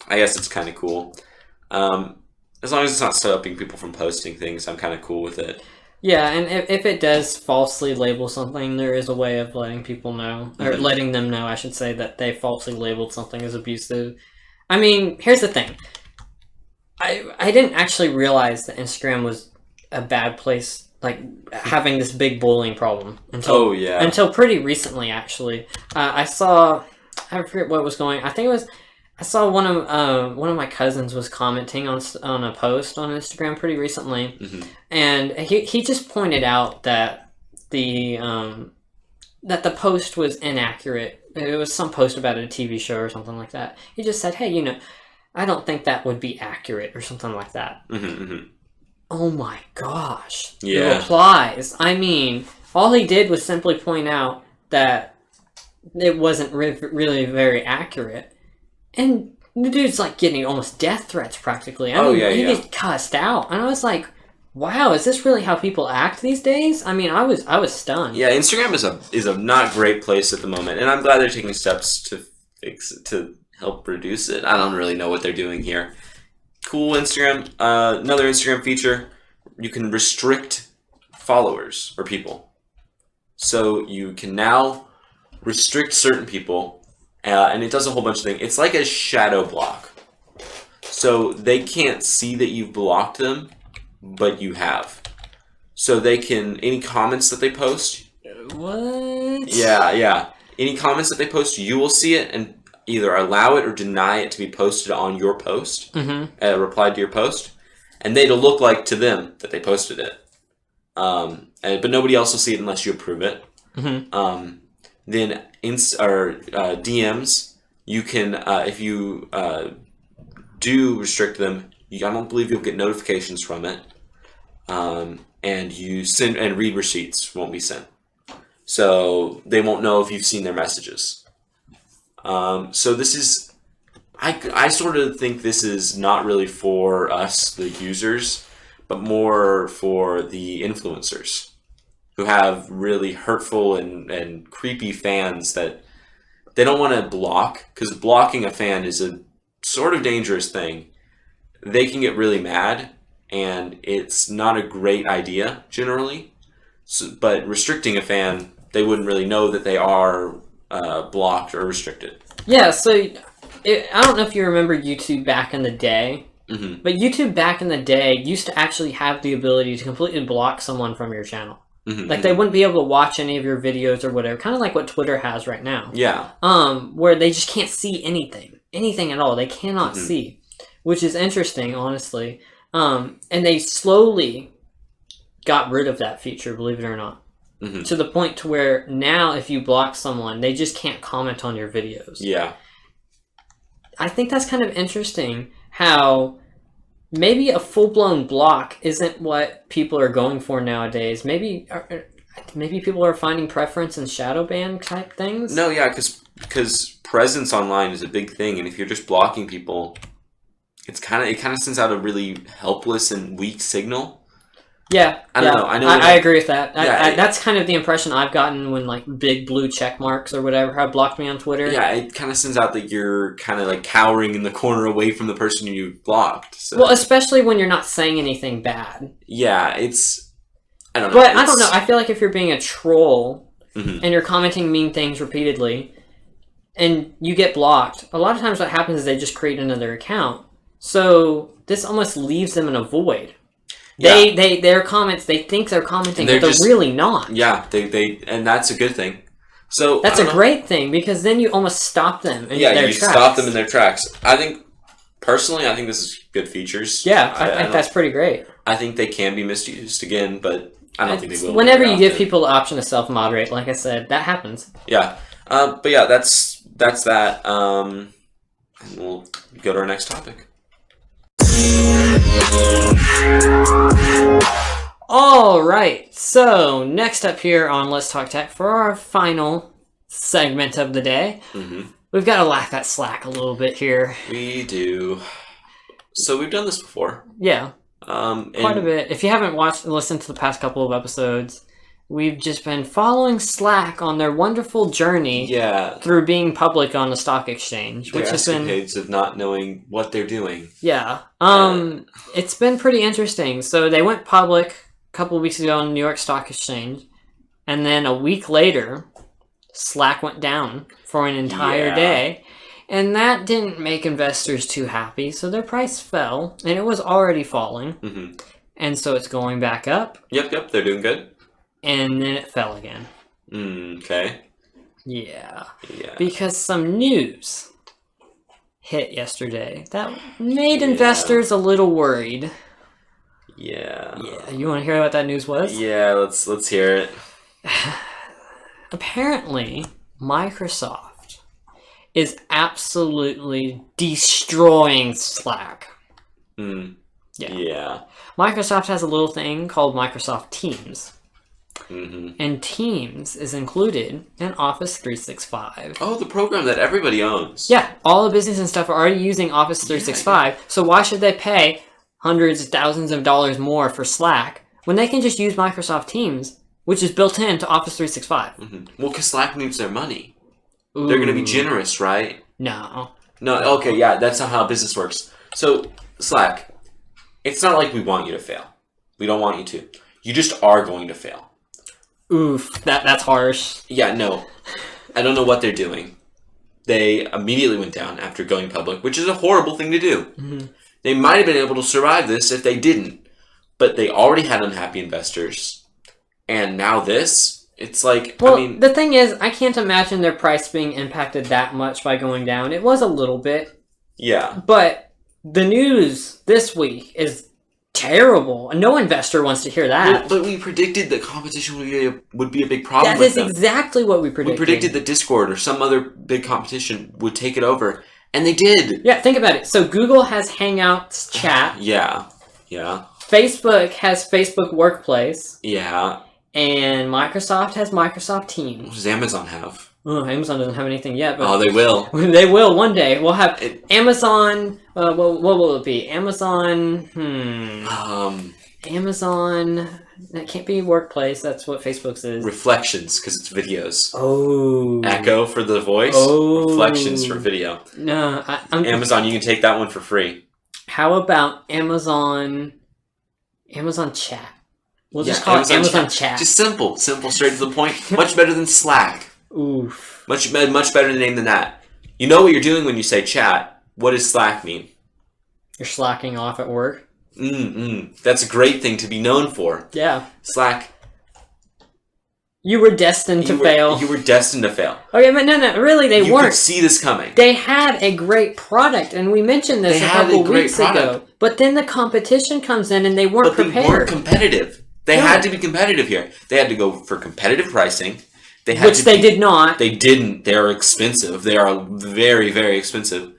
I guess it's kind of cool. As long as it's not stopping people from posting things, I'm kind of cool with it. Yeah, and if it does falsely label something, there is a way of letting people know, or letting them know, I should say, that they falsely labeled something as abusive. I mean, here's the thing. I didn't actually realize that Instagram was a bad place, like, having this big bullying problem. Until pretty recently, actually. I forget what was going... I saw one of my cousins was commenting on a post on Instagram pretty recently, and he just pointed out that the post was inaccurate. It was some post about a TV show or something like that. He just said, hey, I don't think that would be accurate or something like that. Oh my gosh. Yeah. The replies. I mean, all he did was simply point out that it wasn't really very accurate. And the dude's like getting almost death threats practically. I mean, he gets cussed out. And I was like, wow, is this really how people act these days? I mean, I was stunned. Yeah, Instagram is a not great place at the moment. And I'm glad they're taking steps to fix it, to help reduce it. I don't really know what they're doing here. Cool Instagram. Another Instagram feature, you can restrict followers or people. So you can now restrict certain people. And it does a whole bunch of things. It's like a shadow block. So they can't see that you've blocked them, but you have. So they can... Any comments that they post... What? Yeah. Any comments that they post, you will see it and either allow it or deny it to be posted on your post. Replied to your post. And it'll look like to them that they posted it. But nobody else will see it unless you approve it. Then DMs, you can, if you do restrict them, I don't believe you'll get notifications from it. and you send and read receipts won't be sent. So they won't know if you've seen their messages. So this is, I sort of think this is not really for us, the users, but more for the influencers who have really hurtful and creepy fans that they don't want to block, because blocking a fan is a sort of dangerous thing. They can get really mad, and it's not a great idea generally. So, but restricting a fan, they wouldn't really know that they are blocked or restricted. Yeah, so I don't know if you remember YouTube back in the day, but YouTube back in the day used to actually have the ability to completely block someone from your channel. Like, they wouldn't be able to watch any of your videos or whatever, kind of like what Twitter has right now. Yeah. Where they just can't see anything at all. They cannot see, which is interesting, honestly. And they slowly got rid of that feature, believe it or not. To the point to where now if you block someone, they just can't comment on your videos. Yeah. I think that's kind of interesting how maybe a full-blown block isn't what people are going for nowadays. Maybe people are finding preference in shadow ban type things. No, yeah, because presence online is a big thing, and if you're just blocking people, it kind of sends out a really helpless and weak signal. Yeah, I don't know. I agree with that. Yeah, that's kind of the impression I've gotten when like big blue check marks or whatever have blocked me on Twitter. Yeah, it kind of sends out that you're kind of like cowering in the corner away from the person you blocked. So. Well, especially when you're not saying anything bad. Yeah, it's... I don't know. But I don't know. I feel like if you're being a troll and you're commenting mean things repeatedly and you get blocked, a lot of times what happens is they just create another account. So this almost leaves them in a void. Yeah. Their comments, they think they're commenting, but they're really not. Yeah, and that's a good thing. So that's a great thing, because then you almost stop them in their tracks. Stop them in their tracks. I think this is good features. Yeah, I think that's pretty great. I think they can be misused again, but I don't think they will. Whenever you give people the option to self-moderate, like I said, that happens. Yeah, but yeah, that's that. And we'll go to our next topic. All right, so next up here on Let's Talk Tech for our final segment of the day, we've got to laugh at Slack a little bit here. We do. So we've done this before. Yeah, quite a bit. If you haven't listened to the past couple of episodes, we've just been following Slack on their wonderful journey through being public on the stock exchange, which has been escapades of not knowing what they're doing. Yeah, it's been pretty interesting. So they went public a couple of weeks ago on the New York Stock Exchange, and then a week later, Slack went down for an entire day, and that didn't make investors too happy. So their price fell, and it was already falling, and so it's going back up. Yep, they're doing good. And then it fell again. Okay. Yeah. Because some news hit yesterday that made investors a little worried. Yeah. You want to hear what that news was? Yeah, let's hear it. Apparently, Microsoft is absolutely destroying Slack. Yeah. Microsoft has a little thing called Microsoft Teams. And Teams is included in Office 365. Oh, the program that everybody owns. Yeah, all the business and stuff are already using Office 365, so why should they pay hundreds of thousands of dollars more for Slack when they can just use Microsoft Teams, which is built into Office 365? Well, because Slack needs their money. Ooh. They're going to be generous, right? No, okay, yeah, that's not how business works. So, Slack, it's not like we want you to fail. We don't want you to. You just are going to fail. Oof, that's harsh. Yeah, no. I don't know what they're doing. They immediately went down after going public, which is a horrible thing to do. They might have been able to survive this if they didn't. But they already had unhappy investors. And now this, it's like, well, the thing is, I can't imagine their price being impacted that much by going down. It was a little bit. Yeah. But the news this week is terrible. No investor wants to hear that. But we predicted that competition would be a big problem. That is exactly what we predicted. We predicted that Discord or some other big competition would take it over, and they did. Yeah, think about it. So Google has Hangouts chat. Yeah. Facebook has Facebook Workplace. Yeah. And Microsoft has Microsoft What Teams. does Amazon have? Oh, Amazon doesn't have anything yet, but Oh, they will. they will one day. We'll have Amazon. What will it be? Amazon. Amazon. That can't be Workplace. That's what Facebook's is. Reflections, because it's videos. Oh. Echo for the voice. Oh. Reflections for video. No, Amazon, you can take that one for free. How about Amazon? Amazon Chat. We'll just call it Amazon Chat. Just simple, straight to the point. Much better than Slack. Oof. Much better name than that. You know what you're doing when you say chat. What does Slack mean? You're slacking off at work. That's a great thing to be known for. Yeah. Slack. You were destined to fail. You were destined to fail. Okay, but no, really, they weren't. You could see this coming. They had a great product, and we mentioned this a couple weeks ago. But then the competition comes in, and they weren't prepared. But they weren't competitive. They had to be competitive here. They had to go for competitive pricing. Which they did not. They didn't. They are expensive. They are very, very expensive.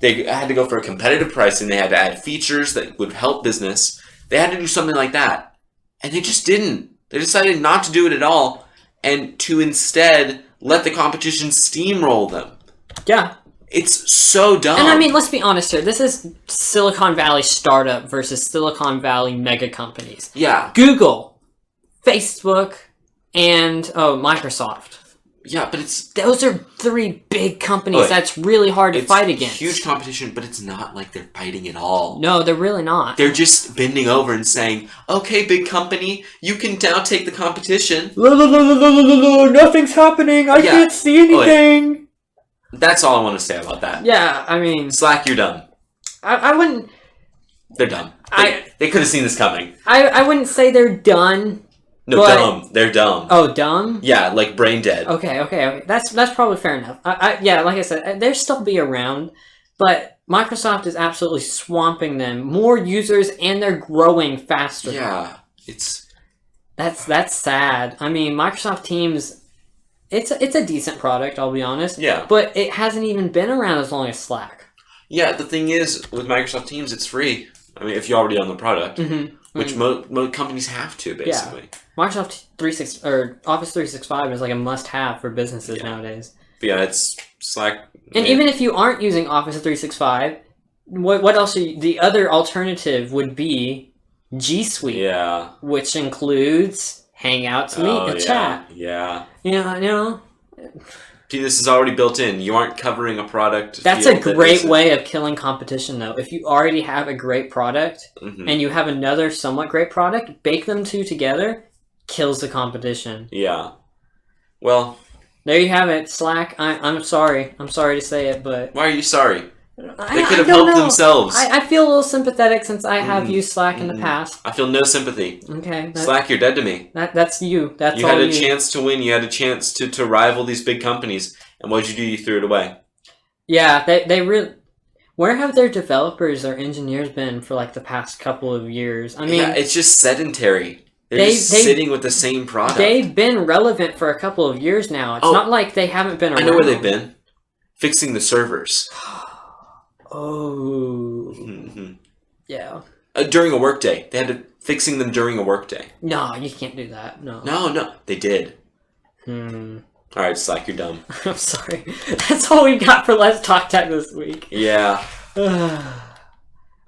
They had to go for competitive pricing. They had to add features that would help business. They had to do something like that. And they just didn't. They decided not to do it at all and to instead let the competition steamroll them. Yeah. It's so dumb. And I mean, let's be honest here. This is Silicon Valley startup versus Silicon Valley mega companies. Yeah. Google, Facebook, and Microsoft. Yeah, but those are three big companies that's really hard to fight against. Huge competition, but it's not like they're fighting at all. No, they're really not. They're just bending over and saying, "Okay, big company, you can now take the competition." Nothing's happening. I can't see anything. That's all I want to say about that. Yeah, I mean, Slack, you're dumb. I wouldn't. They're dumb. They could have seen this coming. I wouldn't say they're done. No, dumb. They're dumb. Oh, dumb? Yeah, like brain dead. Okay. That's probably fair enough. Yeah, like I said, they'll still be around, but Microsoft is absolutely swamping them. More users, and they're growing faster. Yeah, that's sad. I mean, Microsoft Teams, it's a decent product, I'll be honest. Yeah. But it hasn't even been around as long as Slack. Yeah, the thing is, with Microsoft Teams, it's free. I mean, if you already own the product, which most companies have to, basically. Yeah. Microsoft Office 365 is like a must-have for businesses nowadays. But yeah, it's Slack. And even if you aren't using Office 365, what else? The other alternative would be G Suite. Yeah. Which includes Hangouts, Meet, and Chat. Yeah. You know. See, this is already built in. You aren't covering a product. That's a great way of killing competition, though. If you already have a great product and you have another somewhat great product, bake them two together, kills the competition. Yeah. Well, there you have it. Slack. I'm sorry. I'm sorry to say it, but why are you sorry? They could have helped helped themselves. I feel a little sympathetic since I have used Slack in the past. I feel no sympathy. Okay. Slack, you're dead to me. That's you. That's you all had a chance to win. You had a chance to rival these big companies. And what did you do? You threw it away. Yeah, they really... Where have their developers or engineers been for like the past couple of years? I mean... Yeah, it's just sedentary. They're just sitting with the same product. They've been relevant for a couple of years now. It's not like they haven't been around. I know where they've been. Fixing the servers. Oh. Yeah. During a workday. They had to fixing them during a workday. No, you can't do that. No. No. They did. Alright, Slack, you're dumb. I'm sorry. That's all we got for Let's Talk Tech this week. Yeah.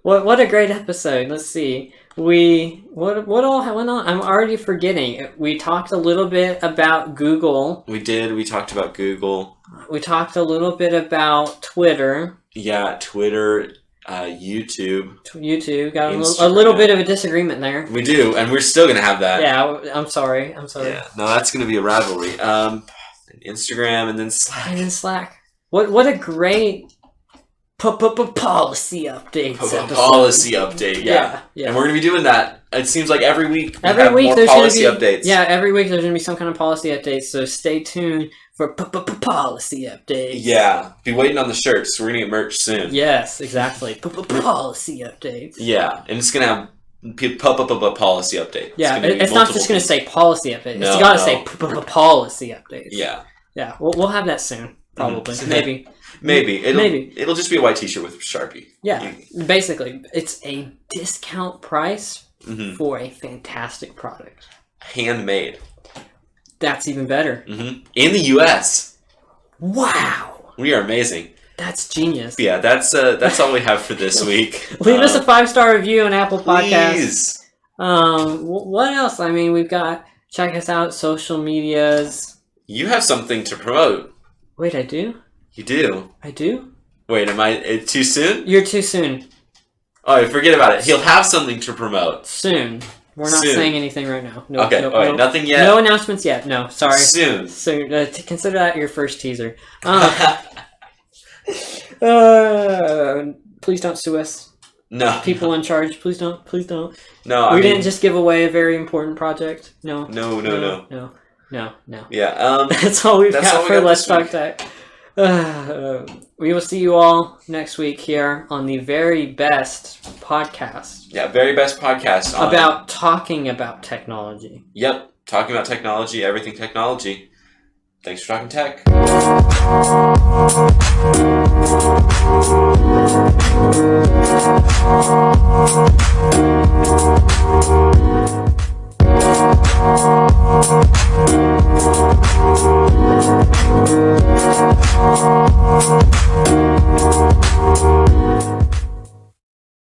What a great episode. Let's see. What all went on? I'm already forgetting. We talked a little bit about Google. We did. We talked about Google. We talked a little bit about Twitter. Yeah, Twitter, YouTube. YouTube. Got a little bit of a disagreement there. We do, and we're still going to have that. Yeah, I'm sorry. Yeah, no, that's going to be a rivalry. Instagram and then Slack. What a great policy update. Policy update, yeah. And we're going to be doing that. It seems like every week there's more policy updates. Yeah, every week there's going to be some kind of policy updates, so stay tuned for policy updates. Yeah, be waiting on the shirts. We're going to get merch soon. Yes, exactly. Policy updates. Yeah, and it's going to have policy update. Yeah, it's not just going to say policy update. It's got to say policy updates. Yeah. Yeah, we'll have that soon, probably. Maybe. It'll just be a white t-shirt with Sharpie. Yeah, basically. It's a discount price for a fantastic product. Handmade. That's even better. In the U.S. Wow. We are amazing. That's genius. Yeah, that's all we have for this week. Leave us a 5-star review on Apple Podcasts. Please. What else? I mean, we've got, check us out, social medias. You have something to promote. Wait, I do? You do? I do? Wait, am I too soon? You're too soon. Oh, forget about it. He'll have something to promote. Soon. We're not saying anything right now. No, okay, no, alright, nothing yet? No announcements yet. No, sorry. Soon. Soon. Consider that your first teaser. Please don't sue us. No. People in charge, please don't. Please don't. No, we didn't just give away a very important project. No. No. Yeah. Yeah. That's all we've got for Let's Talk Tech. We will see you all next week here on the very best podcast. Yeah, very best podcast about talking about technology. Yep, talking about technology, everything technology. Thanks for talking tech.